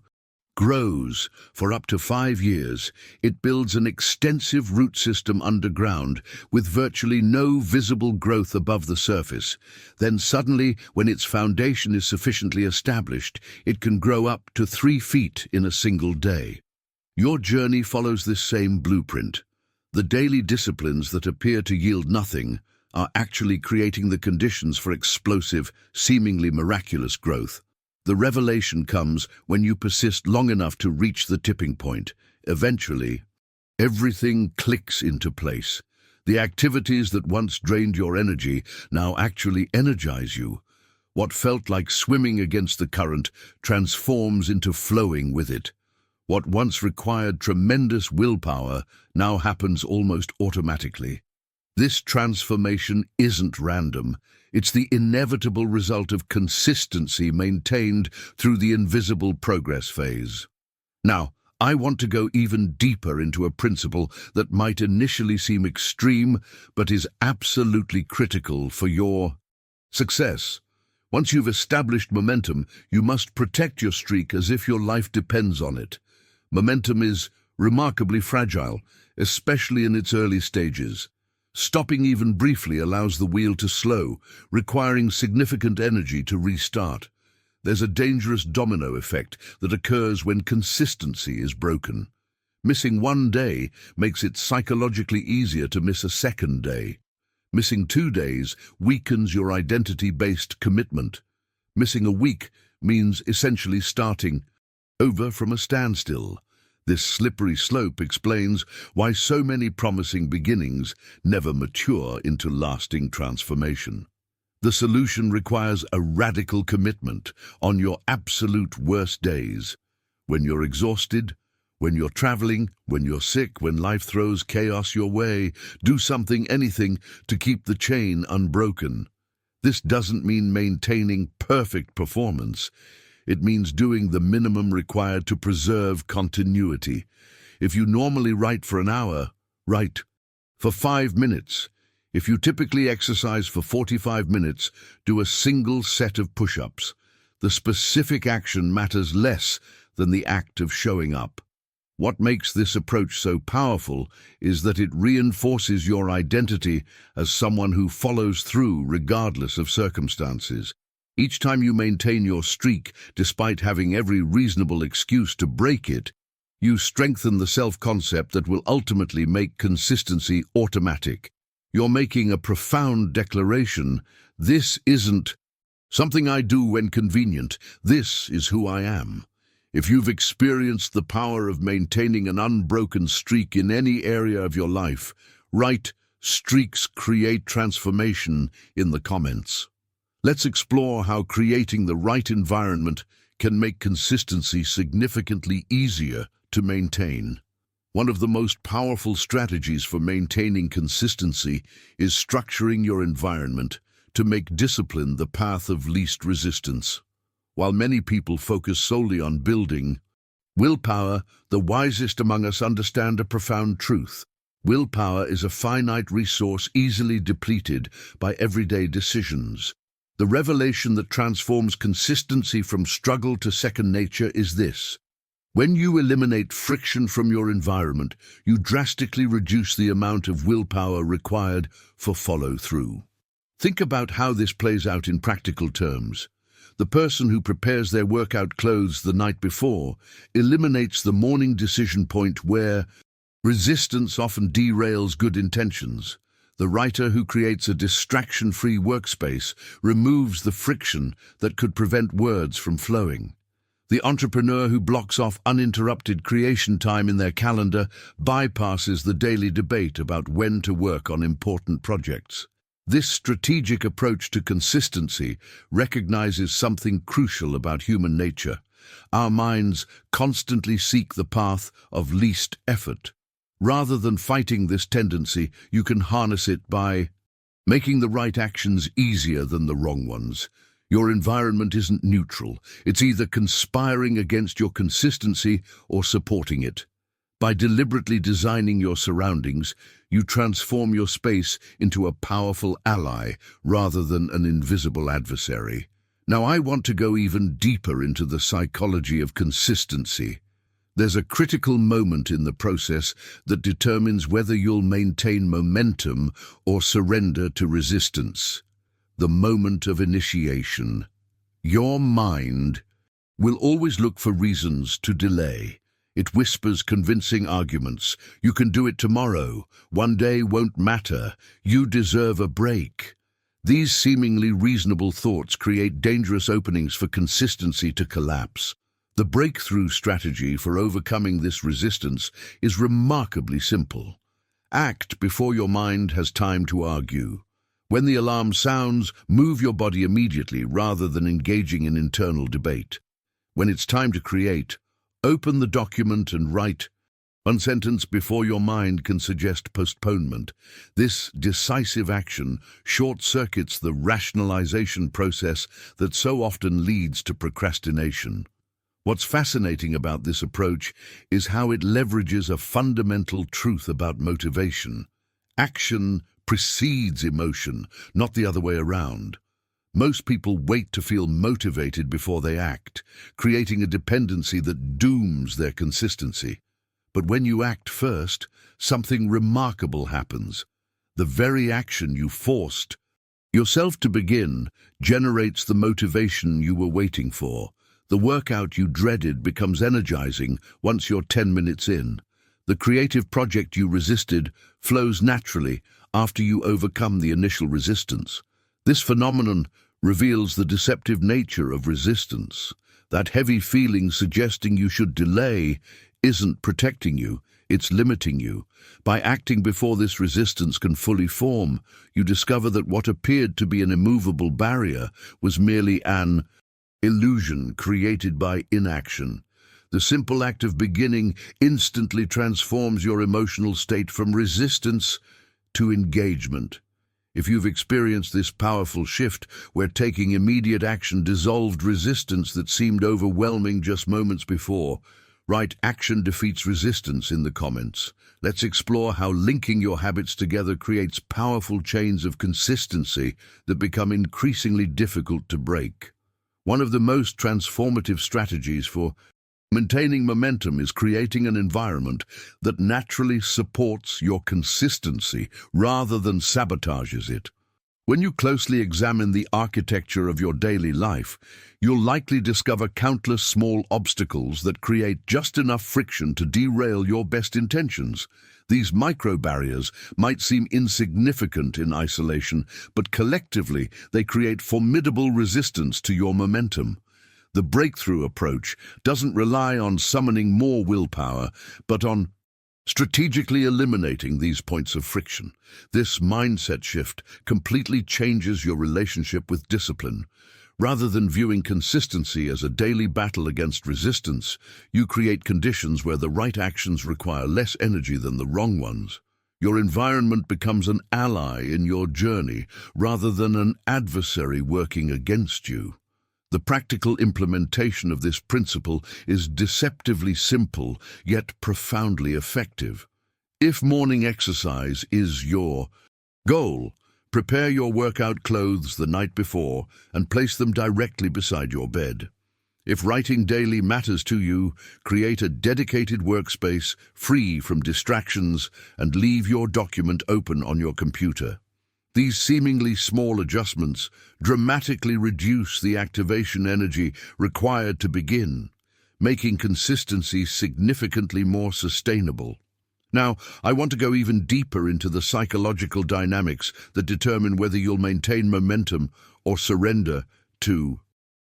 grows for up to 5 years. It builds an extensive root system underground with virtually no visible growth above the surface. Then suddenly, when its foundation is sufficiently established, it can grow up to 3 feet in a single day. Your journey follows this same blueprint. The daily disciplines that appear to yield nothing are actually creating the conditions for explosive, seemingly miraculous growth. The revelation comes when you persist long enough to reach the tipping point. Eventually, everything clicks into place. The activities that once drained your energy now actually energize you. What felt like swimming against the current transforms into flowing with it. What once required tremendous willpower now happens almost automatically. This transformation isn't random. It's the inevitable result of consistency maintained through the invisible progress phase. Now, I want to go even deeper into a principle that might initially seem extreme, but is absolutely critical for your success. Once you've established momentum, you must protect your streak as if your life depends on it. Momentum is remarkably fragile, especially in its early stages. Stopping even briefly allows the wheel to slow, requiring significant energy to restart. There's a dangerous domino effect that occurs when consistency is broken. Missing one day makes it psychologically easier to miss a second day. Missing 2 days weakens your identity-based commitment. Missing a week means essentially starting over from a standstill. This slippery slope explains why so many promising beginnings never mature into lasting transformation. The solution requires a radical commitment on your absolute worst days. When you're exhausted, when you're traveling, when you're sick, when life throws chaos your way, do something, anything, to keep the chain unbroken. This doesn't mean maintaining perfect performance. It means doing the minimum required to preserve continuity. If you normally write for an hour, write for 5 minutes. If you typically exercise for 45 minutes, do a single set of push-ups. The specific action matters less than the act of showing up. What makes this approach so powerful is that it reinforces your identity as someone who follows through regardless of circumstances. Each time you maintain your streak, despite having every reasonable excuse to break it, you strengthen the self-concept that will ultimately make consistency automatic. You're making a profound declaration. This isn't something I do when convenient. This is who I am. If you've experienced the power of maintaining an unbroken streak in any area of your life, write "Streaks create transformation" in the comments. Let's explore how creating the right environment can make consistency significantly easier to maintain. One of the most powerful strategies for maintaining consistency is structuring your environment to make discipline the path of least resistance. While many people focus solely on building willpower, the wisest among us understand a profound truth. Willpower is a finite resource easily depleted by everyday decisions. The revelation that transforms consistency from struggle to second nature is this: when you eliminate friction from your environment, you drastically reduce the amount of willpower required for follow-through. Think about how this plays out in practical terms. The person who prepares their workout clothes the night before eliminates the morning decision point where resistance often derails good intentions. The writer who creates a distraction-free workspace removes the friction that could prevent words from flowing. The entrepreneur who blocks off uninterrupted creation time in their calendar bypasses the daily debate about when to work on important projects. This strategic approach to consistency recognizes something crucial about human nature. Our minds constantly seek the path of least effort. Rather than fighting this tendency, you can harness it by making the right actions easier than the wrong ones. Your environment isn't neutral. It's either conspiring against your consistency or supporting it. By deliberately designing your surroundings, you transform your space into a powerful ally rather than an invisible adversary. Now, I want to go even deeper into the psychology of consistency. There's a critical moment in the process that determines whether you'll maintain momentum or surrender to resistance. The moment of initiation. Your mind will always look for reasons to delay. It whispers convincing arguments. You can do it tomorrow. One day won't matter. You deserve a break. These seemingly reasonable thoughts create dangerous openings for consistency to collapse. The breakthrough strategy for overcoming this resistance is remarkably simple. Act before your mind has time to argue. When the alarm sounds, move your body immediately rather than engaging in internal debate. When it's time to create, open the document and write. One sentence before your mind can suggest postponement. This decisive action short-circuits the rationalization process that so often leads to procrastination. What's fascinating about this approach is how it leverages a fundamental truth about motivation. Action precedes emotion, not the other way around. Most people wait to feel motivated before they act, creating a dependency that dooms their consistency. But when you act first, something remarkable happens. The very action you forced yourself to begin generates the motivation you were waiting for. The workout you dreaded becomes energizing once you're 10 minutes in. The creative project you resisted flows naturally after you overcome the initial resistance. This phenomenon reveals the deceptive nature of resistance. That heavy feeling suggesting you should delay isn't protecting you, it's limiting you. By acting before this resistance can fully form, you discover that what appeared to be an immovable barrier was merely an illusion created by inaction. The simple act of beginning instantly transforms your emotional state from resistance to engagement. If you've experienced this powerful shift where taking immediate action dissolved resistance that seemed overwhelming just moments before, write "action defeats resistance" in the comments. Let's explore how linking your habits together creates powerful chains of consistency that become increasingly difficult to break. One of the most transformative strategies for maintaining momentum is creating an environment that naturally supports your consistency rather than sabotages it. When you closely examine the architecture of your daily life, you'll likely discover countless small obstacles that create just enough friction to derail your best intentions. These micro-barriers might seem insignificant in isolation, but collectively they create formidable resistance to your momentum. The breakthrough approach doesn't rely on summoning more willpower, but on strategically eliminating these points of friction. This mindset shift completely changes your relationship with discipline. Rather than viewing consistency as a daily battle against resistance, you create conditions where the right actions require less energy than the wrong ones. Your environment becomes an ally in your journey rather than an adversary working against you. The practical implementation of this principle is deceptively simple, yet profoundly effective. If morning exercise is your goal, prepare your workout clothes the night before and place them directly beside your bed. If writing daily matters to you, create a dedicated workspace free from distractions and leave your document open on your computer. These seemingly small adjustments dramatically reduce the activation energy required to begin, making consistency significantly more sustainable. Now, I want to go even deeper into the psychological dynamics that determine whether you'll maintain momentum or surrender to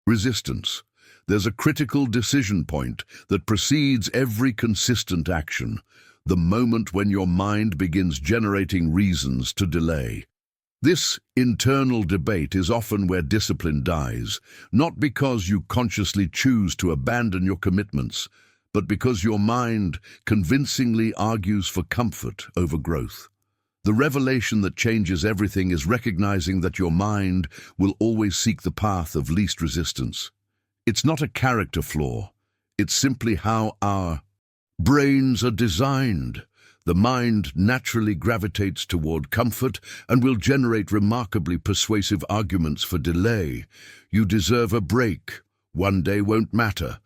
resistance. There's a critical decision point that precedes every consistent action, the moment when your mind begins generating reasons to delay. This internal debate is often where discipline dies, not because you consciously choose to abandon your commitments, but because your mind convincingly argues for comfort over growth. The revelation that changes everything is recognizing that your mind will always seek the path of least resistance. It's not a character flaw, it's simply how our Brains are designed. The mind naturally gravitates toward comfort and will generate remarkably persuasive arguments for delay. You deserve a break. One day won't matter.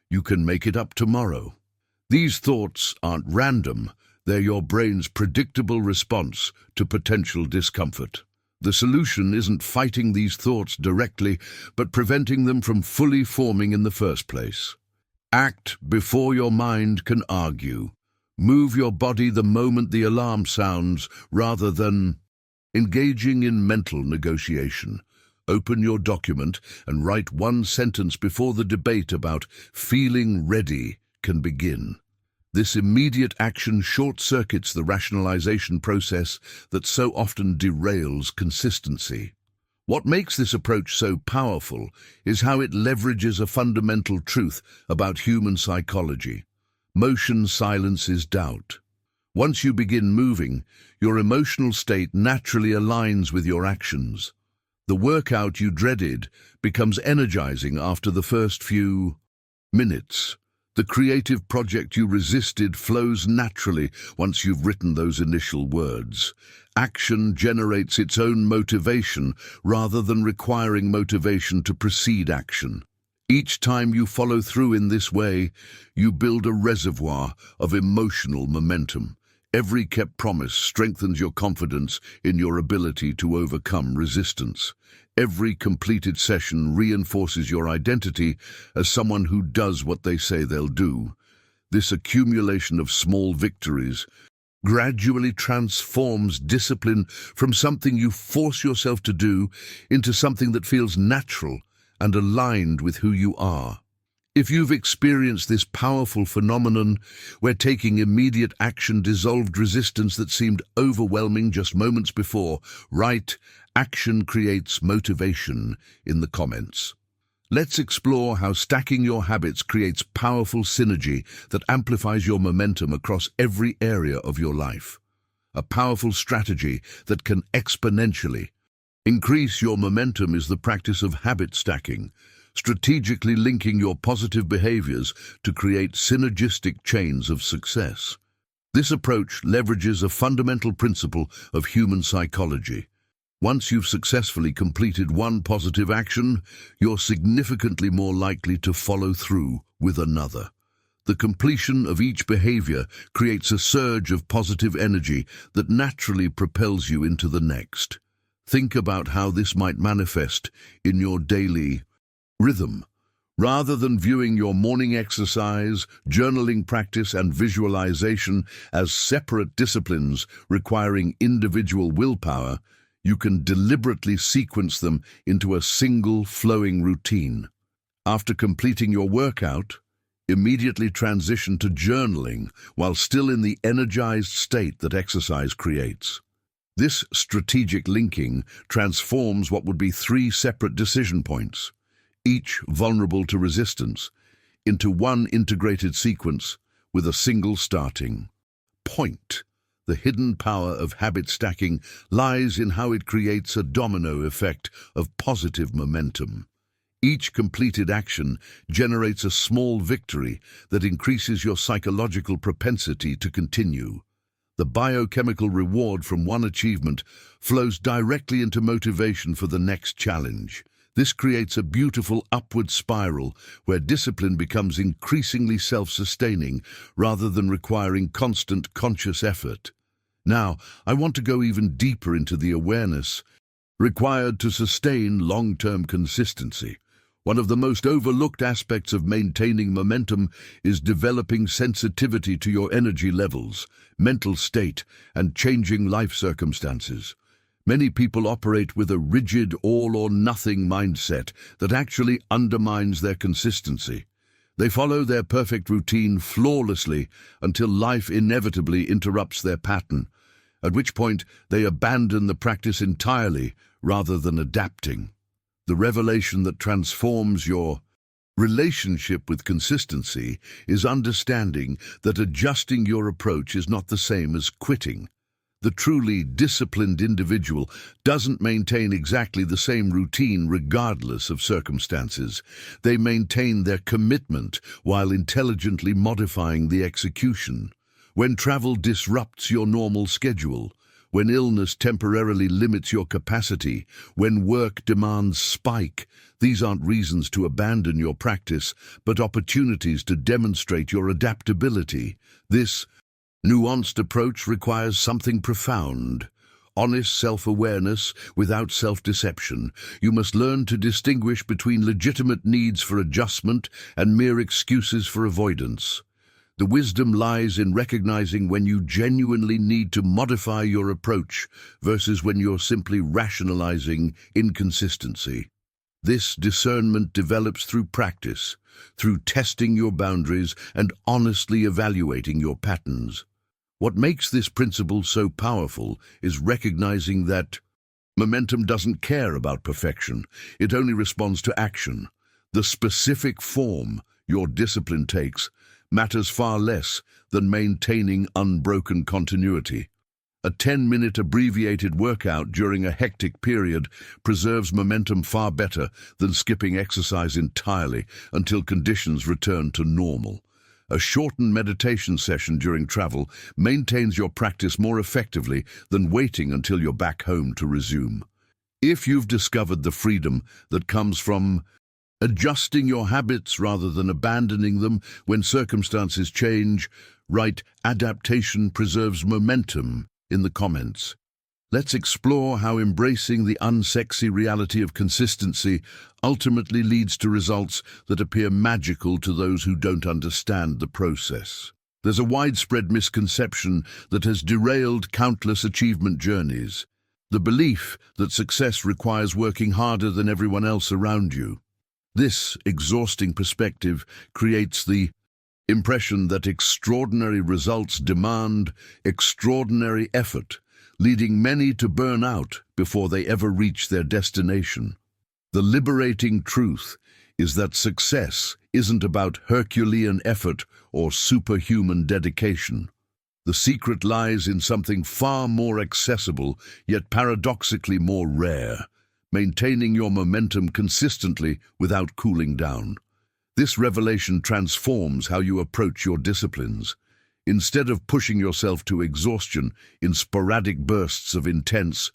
You can make it up tomorrow. These thoughts aren't random. They're your brain's predictable response to potential discomfort. The solution isn't fighting these thoughts directly, but preventing them from fully forming in the first place. Act before your mind can argue. Move your body the moment the alarm sounds, rather than engaging in mental negotiation. Open your document and write one sentence before the debate about feeling ready can begin. This immediate action short-circuits the rationalization process that so often derails consistency. What makes this approach so powerful is how it leverages a fundamental truth about human psychology. Motion silences doubt. Once you begin moving, your emotional state naturally aligns with your actions. The workout you dreaded becomes energizing after the first few minutes. The creative project you resisted flows naturally once you've written those initial words. Action generates its own motivation rather than requiring motivation to precede action. Each time you follow through in this way, you build a reservoir of emotional momentum. Every kept promise strengthens your confidence in your ability to overcome resistance. Every completed session reinforces your identity as someone who does what they say they'll do. This accumulation of small victories gradually transforms discipline from something you force yourself to do into something that feels natural and aligned with who you are. If you've experienced this powerful phenomenon where taking immediate action dissolved resistance that seemed overwhelming just moments before, write "Action creates motivation" in the comments. Let's explore how stacking your habits creates powerful synergy that amplifies your momentum across every area of your life. A powerful strategy that can exponentially increase your momentum is the practice of habit stacking, strategically linking your positive behaviors to create synergistic chains of success. This approach leverages a fundamental principle of human psychology. Once you've successfully completed one positive action, you're significantly more likely to follow through with another. The completion of each behavior creates a surge of positive energy that naturally propels you into the next. Think about how this might manifest in your daily rhythm. Rather than viewing your morning exercise, journaling practice, and visualization as separate disciplines requiring individual willpower, you can deliberately sequence them into a single flowing routine. After completing your workout, immediately transition to journaling while still in the energized state that exercise creates. This strategic linking transforms what would be three separate decision points, each vulnerable to resistance, into one integrated sequence with a single starting point. The hidden power of habit stacking lies in how it creates a domino effect of positive momentum. Each completed action generates a small victory that increases your psychological propensity to continue. The biochemical reward from one achievement flows directly into motivation for the next challenge. This creates a beautiful upward spiral where discipline becomes increasingly self-sustaining rather than requiring constant conscious effort. Now, I want to go even deeper into the awareness required to sustain long-term consistency. One of the most overlooked aspects of maintaining momentum is developing sensitivity to your energy levels, mental state, and changing life circumstances. Many people operate with a rigid all-or-nothing mindset that actually undermines their consistency. They follow their perfect routine flawlessly until life inevitably interrupts their pattern, at which point they abandon the practice entirely rather than adapting. The revelation that transforms your relationship with consistency is understanding that adjusting your approach is not the same as quitting. The truly disciplined individual doesn't maintain exactly the same routine regardless of circumstances. They maintain their commitment while intelligently modifying the execution. When travel disrupts your normal schedule, when illness temporarily limits your capacity, when work demands spike, these aren't reasons to abandon your practice, but opportunities to demonstrate your adaptability. This nuanced approach requires something profound. Honest self-awareness without self-deception. You must learn to distinguish between legitimate needs for adjustment and mere excuses for avoidance. The wisdom lies in recognizing when you genuinely need to modify your approach versus when you're simply rationalizing inconsistency. This discernment develops through practice, through testing your boundaries and honestly evaluating your patterns. What makes this principle so powerful is recognizing that momentum doesn't care about perfection. It only responds to action. The specific form your discipline takes matters far less than maintaining unbroken continuity. A 10-minute abbreviated workout during a hectic period preserves momentum far better than skipping exercise entirely until conditions return to normal. A shortened meditation session during travel maintains your practice more effectively than waiting until you're back home to resume. If you've discovered the freedom that comes from adjusting your habits rather than abandoning them when circumstances change, write "adaptation preserves momentum" in the comments. Let's explore how embracing the unsexy reality of consistency ultimately leads to results that appear magical to those who don't understand the process. There's a widespread misconception that has derailed countless achievement journeys: the belief that success requires working harder than everyone else around you. This exhausting perspective creates the impression that extraordinary results demand extraordinary effort, leading many to burn out before they ever reach their destination. The liberating truth is that success isn't about Herculean effort or superhuman dedication. The secret lies in something far more accessible, yet paradoxically more rare: maintaining your momentum consistently without cooling down. This revelation transforms how you approach your disciplines. Instead of pushing yourself to exhaustion in sporadic bursts of intense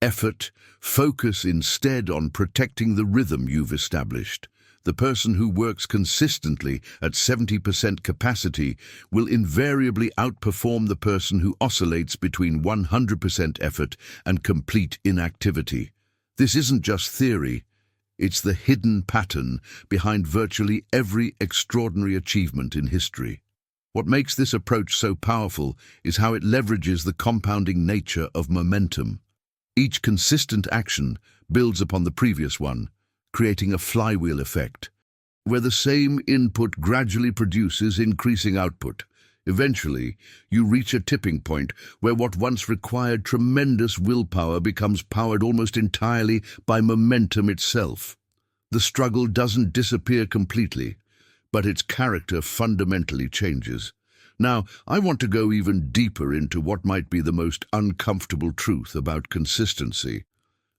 effort, focus instead on protecting the rhythm you've established. The person who works consistently at 70% capacity will invariably outperform the person who oscillates between 100% effort and complete inactivity. This isn't just theory, it's the hidden pattern behind virtually every extraordinary achievement in history. What makes this approach so powerful is how it leverages the compounding nature of momentum. Each consistent action builds upon the previous one, creating a flywheel effect, where the same input gradually produces increasing output. Eventually, you reach a tipping point where what once required tremendous willpower becomes powered almost entirely by momentum itself. The struggle doesn't disappear completely, but its character fundamentally changes. Now, I want to go even deeper into what might be the most uncomfortable truth about consistency,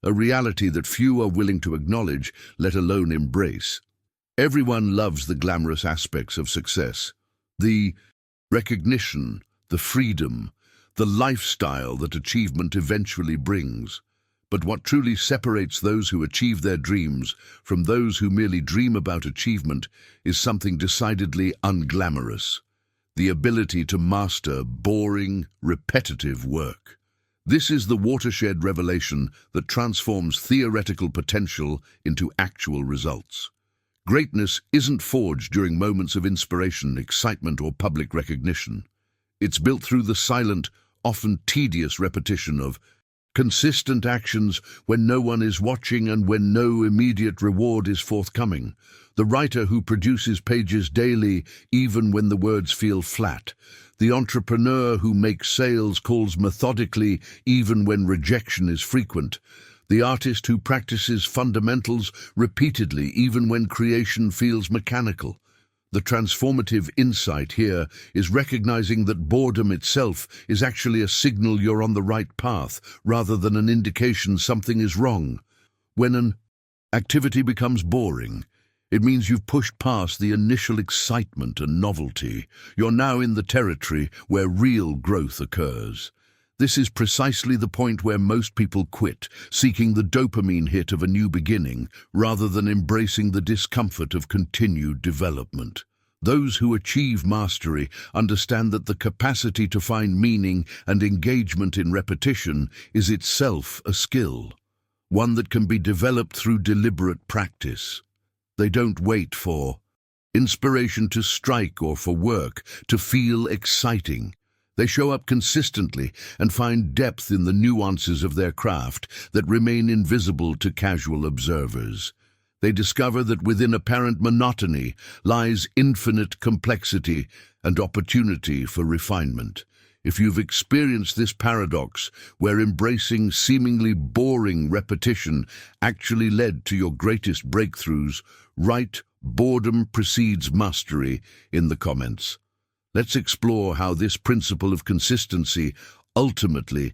a reality that few are willing to acknowledge, let alone embrace. Everyone loves the glamorous aspects of success: the recognition, the freedom, the lifestyle that achievement eventually brings. But what truly separates those who achieve their dreams from those who merely dream about achievement is something decidedly unglamorous: the ability to master boring, repetitive work. This is the watershed revelation that transforms theoretical potential into actual results. Greatness isn't forged during moments of inspiration, excitement, or public recognition. It's built through the silent, often tedious repetition of consistent actions when no one is watching and when no immediate reward is forthcoming. The writer who produces pages daily even when the words feel flat. The entrepreneur who makes sales calls methodically even when rejection is frequent. The artist who practices fundamentals repeatedly even when creation feels mechanical. The transformative insight here is recognizing that boredom itself is actually a signal you're on the right path, rather than an indication something is wrong. When an activity becomes boring, it means you've pushed past the initial excitement and novelty. You're now in the territory where real growth occurs. This is precisely the point where most people quit, seeking the dopamine hit of a new beginning, rather than embracing the discomfort of continued development. Those who achieve mastery understand that the capacity to find meaning and engagement in repetition is itself a skill, one that can be developed through deliberate practice. They don't wait for inspiration to strike or for work to feel exciting. They show up consistently and find depth in the nuances of their craft that remain invisible to casual observers. They discover that within apparent monotony lies infinite complexity and opportunity for refinement. If you've experienced this paradox, where embracing seemingly boring repetition actually led to your greatest breakthroughs, write "boredom precedes mastery" in the comments. Let's explore how this principle of consistency ultimately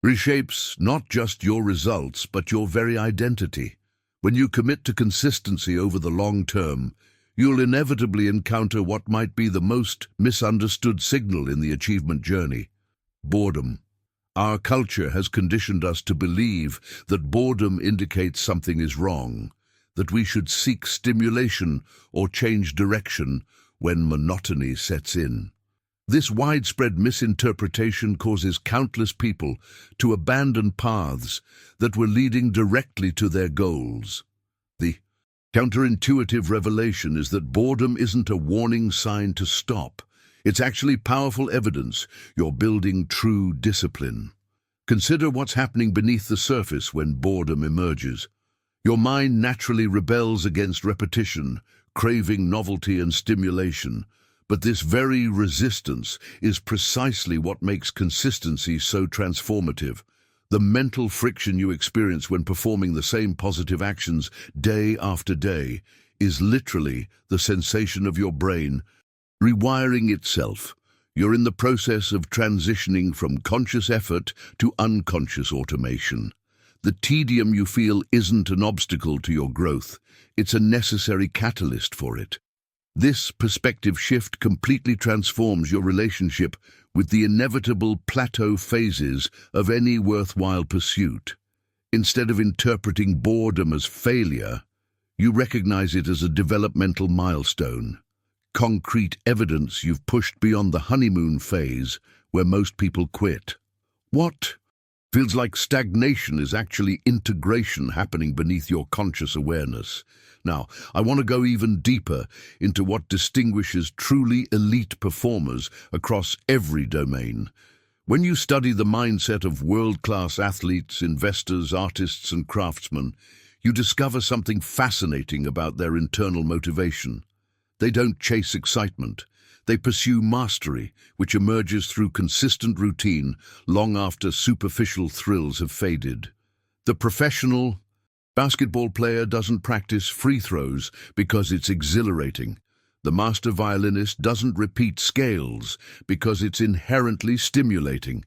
reshapes not just your results, but your very identity. When you commit to consistency over the long term, you'll inevitably encounter what might be the most misunderstood signal in the achievement journey: boredom. Our culture has conditioned us to believe that boredom indicates something is wrong, that we should seek stimulation or change direction when monotony sets in. This widespread misinterpretation causes countless people to abandon paths that were leading directly to their goals. The counterintuitive revelation is that boredom isn't a warning sign to stop. It's actually powerful evidence you're building true discipline. Consider what's happening beneath the surface when boredom emerges. Your mind naturally rebels against repetition, craving novelty and stimulation. But this very resistance is precisely what makes consistency so transformative. The mental friction you experience when performing the same positive actions day after day is literally the sensation of your brain rewiring itself. You're in the process of transitioning from conscious effort to unconscious automation. The tedium you feel isn't an obstacle to your growth, it's a necessary catalyst for it. This perspective shift completely transforms your relationship with the inevitable plateau phases of any worthwhile pursuit. Instead of interpreting boredom as failure, you recognize it as a developmental milestone, concrete evidence you've pushed beyond the honeymoon phase where most people quit. What feels like stagnation is actually integration happening beneath your conscious awareness. Now, I want to go even deeper into what distinguishes truly elite performers across every domain. When you study the mindset of world-class athletes, investors, artists, and craftsmen, you discover something fascinating about their internal motivation. They don't chase excitement. They pursue mastery, which emerges through consistent routine long after superficial thrills have faded. The professional basketball player doesn't practice free throws because it's exhilarating. The master violinist doesn't repeat scales because it's inherently stimulating.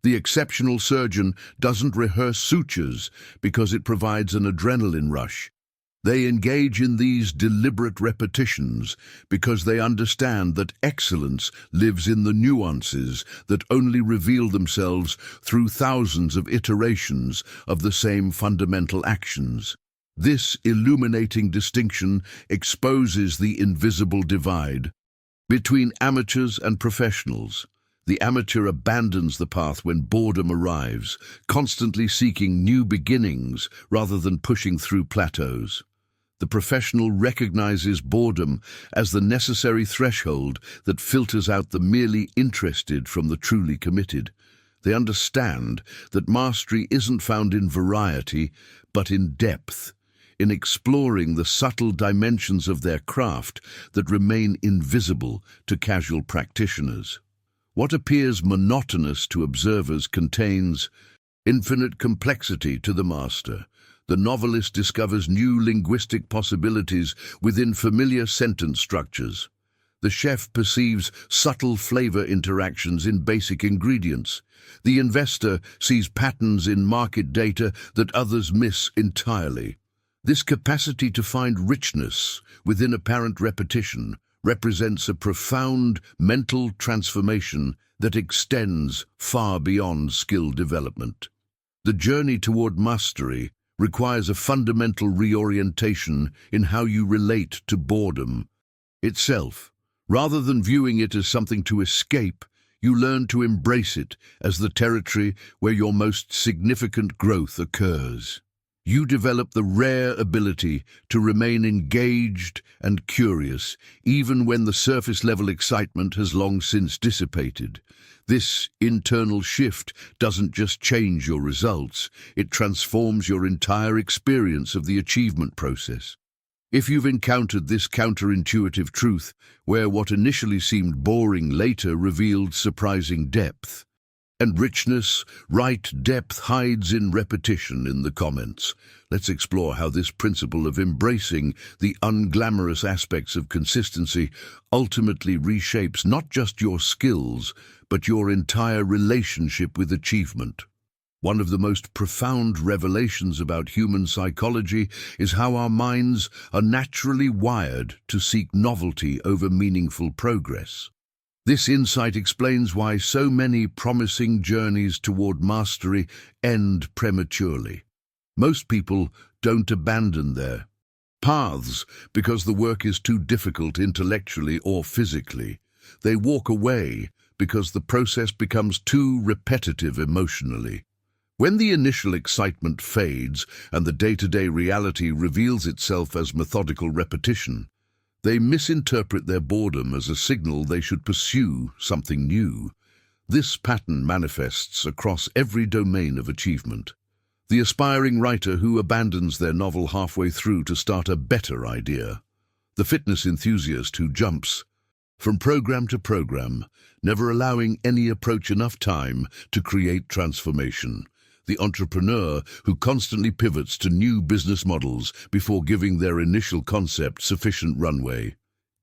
The exceptional surgeon doesn't rehearse sutures because it provides an adrenaline rush. They engage in these deliberate repetitions because they understand that excellence lives in the nuances that only reveal themselves through thousands of iterations of the same fundamental actions. This illuminating distinction exposes the invisible divide between amateurs and professionals. The amateur abandons the path when boredom arrives, constantly seeking new beginnings rather than pushing through plateaus. The professional recognizes boredom as the necessary threshold that filters out the merely interested from the truly committed. They understand that mastery isn't found in variety, but in depth, in exploring the subtle dimensions of their craft that remain invisible to casual practitioners. What appears monotonous to observers contains infinite complexity to the master. The novelist discovers new linguistic possibilities within familiar sentence structures. The chef perceives subtle flavor interactions in basic ingredients. The investor sees patterns in market data that others miss entirely. This capacity to find richness within apparent repetition represents a profound mental transformation that extends far beyond skill development. The journey toward mastery requires a fundamental reorientation in how you relate to boredom itself. Rather than viewing it as something to escape, you learn to embrace it as the territory where your most significant growth occurs. You develop the rare ability to remain engaged and curious, even when the surface-level excitement has long since dissipated. This internal shift doesn't just change your results, it transforms your entire experience of the achievement process. If you've encountered this counterintuitive truth, where what initially seemed boring later revealed surprising depth and richness, right depth hides in repetition in the comments. Let's explore how this principle of embracing the unglamorous aspects of consistency ultimately reshapes not just your skills, but your entire relationship with achievement. One of the most profound revelations about human psychology is how our minds are naturally wired to seek novelty over meaningful progress. This insight explains why so many promising journeys toward mastery end prematurely. Most people don't abandon their paths because the work is too difficult intellectually or physically. They walk away because the process becomes too repetitive emotionally. When the initial excitement fades and the day-to-day reality reveals itself as methodical repetition, they misinterpret their boredom as a signal they should pursue something new. This pattern manifests across every domain of achievement. The aspiring writer who abandons their novel halfway through to start a better idea. The fitness enthusiast who jumps from program to program, never allowing any approach enough time to create transformation. The entrepreneur who constantly pivots to new business models before giving their initial concept sufficient runway.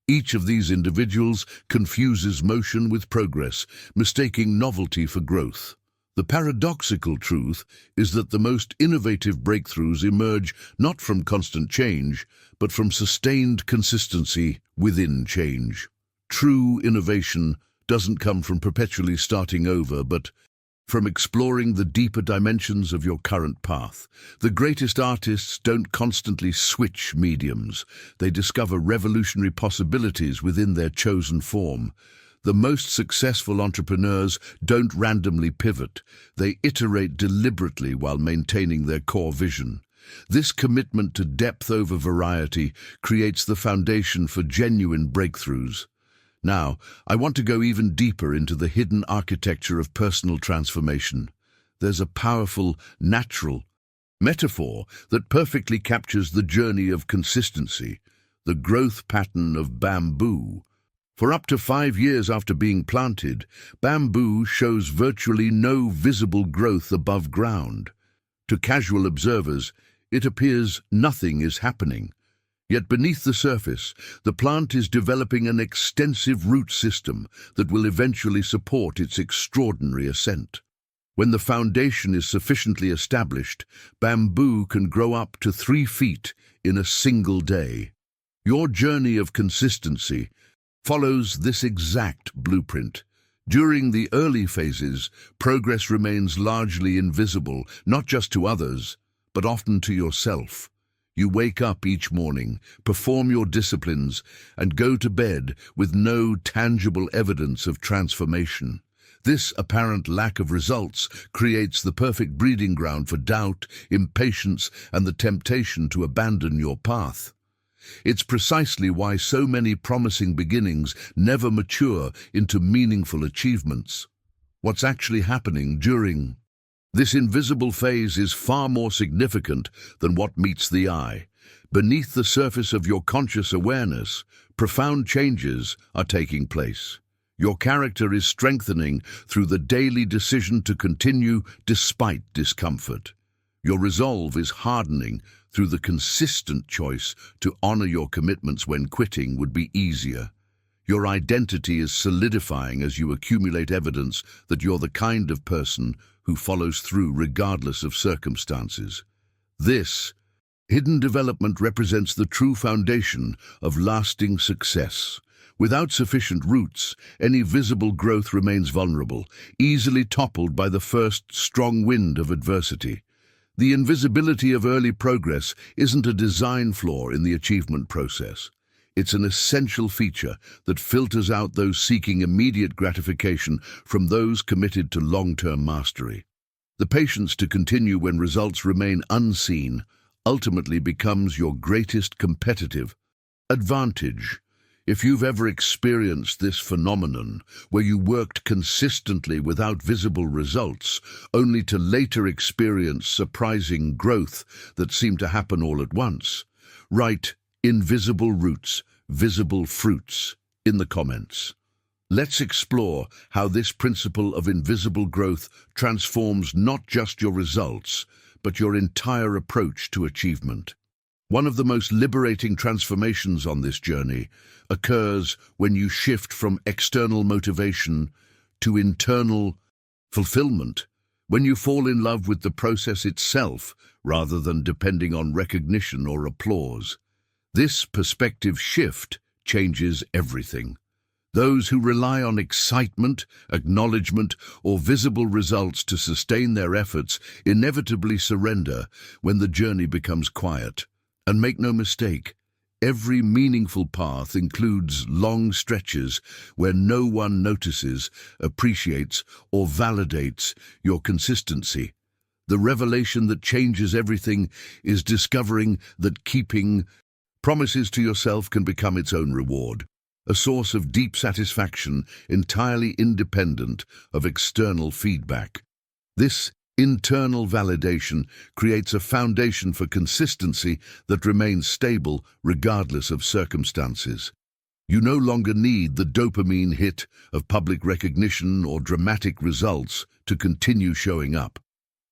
Each of these individuals confuses motion with progress, mistaking novelty for growth. The paradoxical truth is that the most innovative breakthroughs emerge not from constant change, but from sustained consistency within change. True innovation doesn't come from perpetually starting over, but from exploring the deeper dimensions of your current path. The greatest artists don't constantly switch mediums. They discover revolutionary possibilities within their chosen form. The most successful entrepreneurs don't randomly pivot. They iterate deliberately while maintaining their core vision. This commitment to depth over variety creates the foundation for genuine breakthroughs. Now, I want to go even deeper into the hidden architecture of personal transformation. There's a powerful, natural metaphor that perfectly captures the journey of consistency, the growth pattern of bamboo. For up to 5 years after being planted, bamboo shows virtually no visible growth above ground. To casual observers, it appears nothing is happening. Yet beneath the surface, the plant is developing an extensive root system that will eventually support its extraordinary ascent. When the foundation is sufficiently established, bamboo can grow up to 3 feet in a single day. Your journey of consistency follows this exact blueprint. During the early phases, progress remains largely invisible, not just to others, but often to yourself. You wake up each morning, perform your disciplines, and go to bed with no tangible evidence of transformation. This apparent lack of results creates the perfect breeding ground for doubt, impatience, and the temptation to abandon your path. It's precisely why so many promising beginnings never mature into meaningful achievements. What's actually happening during this invisible phase is far more significant than what meets the eye. Beneath the surface of your conscious awareness, profound changes are taking place. Your character is strengthening through the daily decision to continue despite discomfort. Your resolve is hardening through the consistent choice to honor your commitments when quitting would be easier. Your identity is solidifying as you accumulate evidence that you're the kind of person who follows through regardless of circumstances. This hidden development represents the true foundation of lasting success. Without sufficient roots, any visible growth remains vulnerable, easily toppled by the first strong wind of adversity. The invisibility of early progress isn't a design flaw in the achievement process. It's an essential feature that filters out those seeking immediate gratification from those committed to long-term mastery. The patience to continue when results remain unseen ultimately becomes your greatest competitive advantage. If you've ever experienced this phenomenon, where you worked consistently without visible results, only to later experience surprising growth that seemed to happen all at once, write "invisible roots, visible fruits" in the comments. Let's explore how this principle of invisible growth transforms not just your results, but your entire approach to achievement. One of the most liberating transformations on this journey occurs when you shift from external motivation to internal fulfillment, when you fall in love with the process itself rather than depending on recognition or applause. This perspective shift changes everything. Those who rely on excitement, acknowledgement, or visible results to sustain their efforts inevitably surrender when the journey becomes quiet. And make no mistake, every meaningful path includes long stretches where no one notices, appreciates, or validates your consistency. The revelation that changes everything is discovering that keeping promises to yourself can become its own reward, a source of deep satisfaction entirely independent of external feedback. This internal validation creates a foundation for consistency that remains stable regardless of circumstances. You no longer need the dopamine hit of public recognition or dramatic results to continue showing up.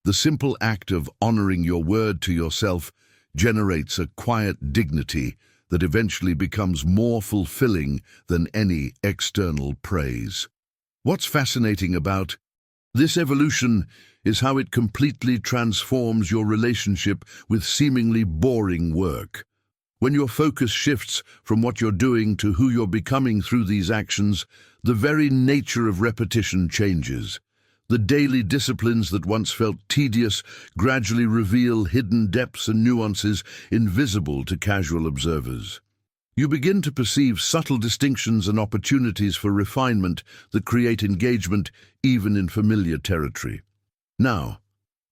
The simple act of honoring your word to yourself generates a quiet dignity that eventually becomes more fulfilling than any external praise. What's fascinating about this evolution is how it completely transforms your relationship with seemingly boring work. When your focus shifts from what you're doing to who you're becoming through these actions, the very nature of repetition changes. The daily disciplines that once felt tedious gradually reveal hidden depths and nuances invisible to casual observers. You begin to perceive subtle distinctions and opportunities for refinement that create engagement even in familiar territory. Now,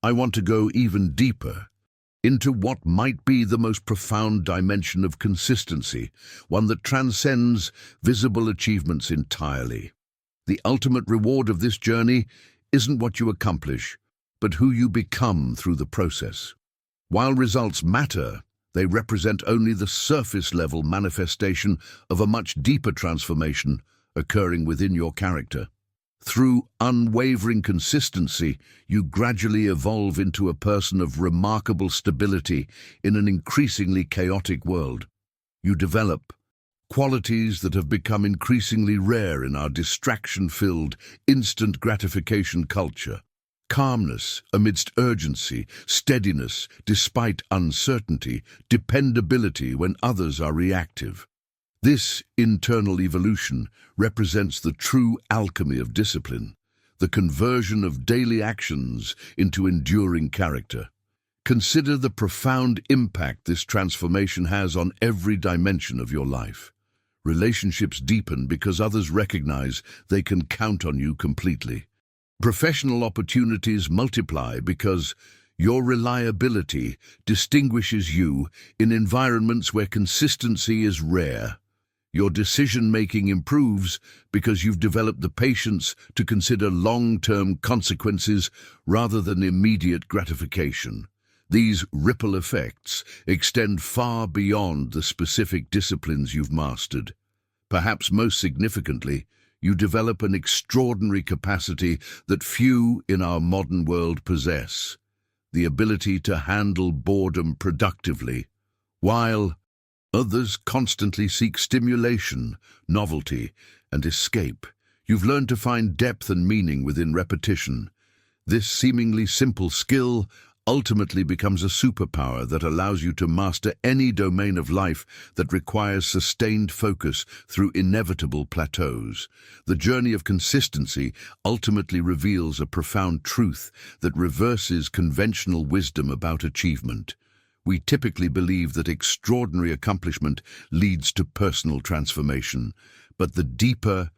I want to go even deeper into what might be the most profound dimension of consistency, one that transcends visible achievements entirely. The ultimate reward of this journey isn't what you accomplish, but who you become through the process. While results matter, they represent only the surface-level manifestation of a much deeper transformation occurring within your character. Through unwavering consistency, you gradually evolve into a person of remarkable stability in an increasingly chaotic world. You develop qualities that have become increasingly rare in our distraction-filled, instant gratification culture. Calmness amidst urgency, steadiness despite uncertainty, dependability when others are reactive. This internal evolution represents the true alchemy of discipline, the conversion of daily actions into enduring character. Consider the profound impact this transformation has on every dimension of your life. Relationships deepen because others recognize they can count on you completely. Professional opportunities multiply because your reliability distinguishes you in environments where consistency is rare. Your decision-making improves because you've developed the patience to consider long-term consequences rather than immediate gratification. These ripple effects extend far beyond the specific disciplines you've mastered. Perhaps most significantly, you develop an extraordinary capacity that few in our modern world possess: the ability to handle boredom productively. While Others constantly seek stimulation, novelty, and escape. You've learned to find depth and meaning within repetition. This seemingly simple skill ultimately becomes a superpower that allows you to master any domain of life that requires sustained focus through inevitable plateaus. The journey of consistency ultimately reveals a profound truth that reverses conventional wisdom about achievement. We typically believe that extraordinary accomplishment leads to personal transformation, but the deeper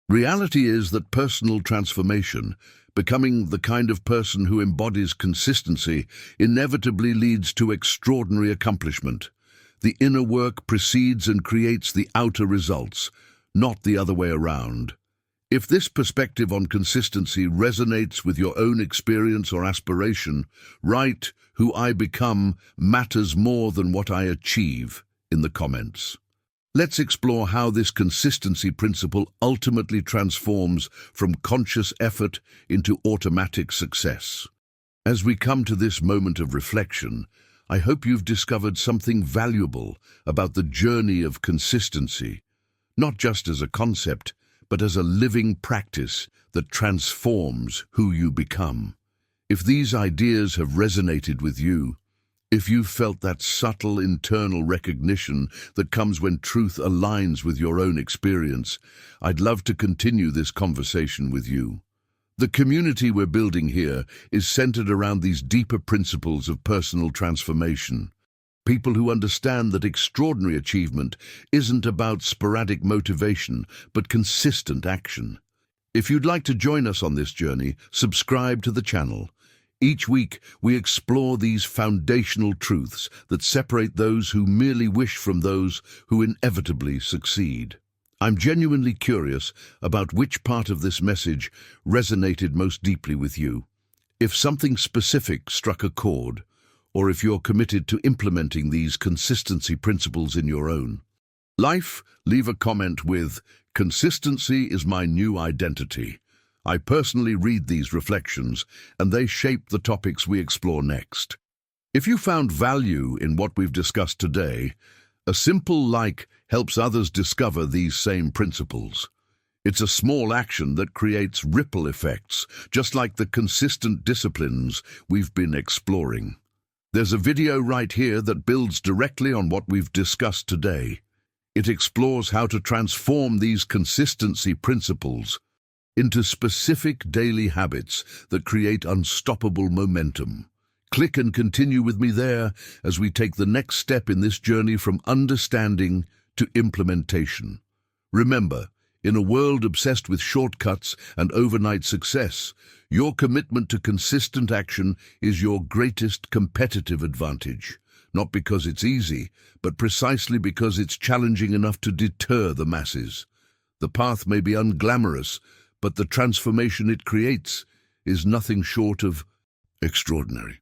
reality is that personal transformation, becoming the kind of person who embodies consistency, inevitably leads to extraordinary accomplishment. The inner work precedes and creates the outer results, not the other way around. If this perspective on consistency resonates with your own experience or aspiration, write "Who I become matters more than what I achieve" in the comments. Let's explore how this consistency principle ultimately transforms from conscious effort into automatic success. As we come to this moment of reflection, I hope you've discovered something valuable about the journey of consistency, not just as a concept, but as a living practice that transforms who you become. If these ideas have resonated with you, if you've felt that subtle internal recognition that comes when truth aligns with your own experience, I'd love to continue this conversation with you. The community we're building here is centered around these deeper principles of personal transformation. People who understand that extraordinary achievement isn't about sporadic motivation, but consistent action. If you'd like to join us on this journey, subscribe to the channel. Each week, we explore these foundational truths that separate those who merely wish from those who inevitably succeed. I'm genuinely curious about which part of this message resonated most deeply with you. If something specific struck a chord, or if you're committed to implementing these consistency principles in your own life, leave a comment with "Consistency is my new identity." I personally read these reflections, and they shape the topics we explore next. If you found value in what we've discussed today, a simple like helps others discover these same principles. It's a small action that creates ripple effects, just like the consistent disciplines we've been exploring. There's a video right here that builds directly on what we've discussed today. It explores how to transform these consistency principles into specific daily habits that create unstoppable momentum. Click and continue with me there as we take the next step in this journey from understanding to implementation. Remember, in a world obsessed with shortcuts and overnight success, your commitment to consistent action is your greatest competitive advantage. Not because it's easy, but precisely because it's challenging enough to deter the masses. The path may be unglamorous, but the transformation it creates is nothing short of extraordinary.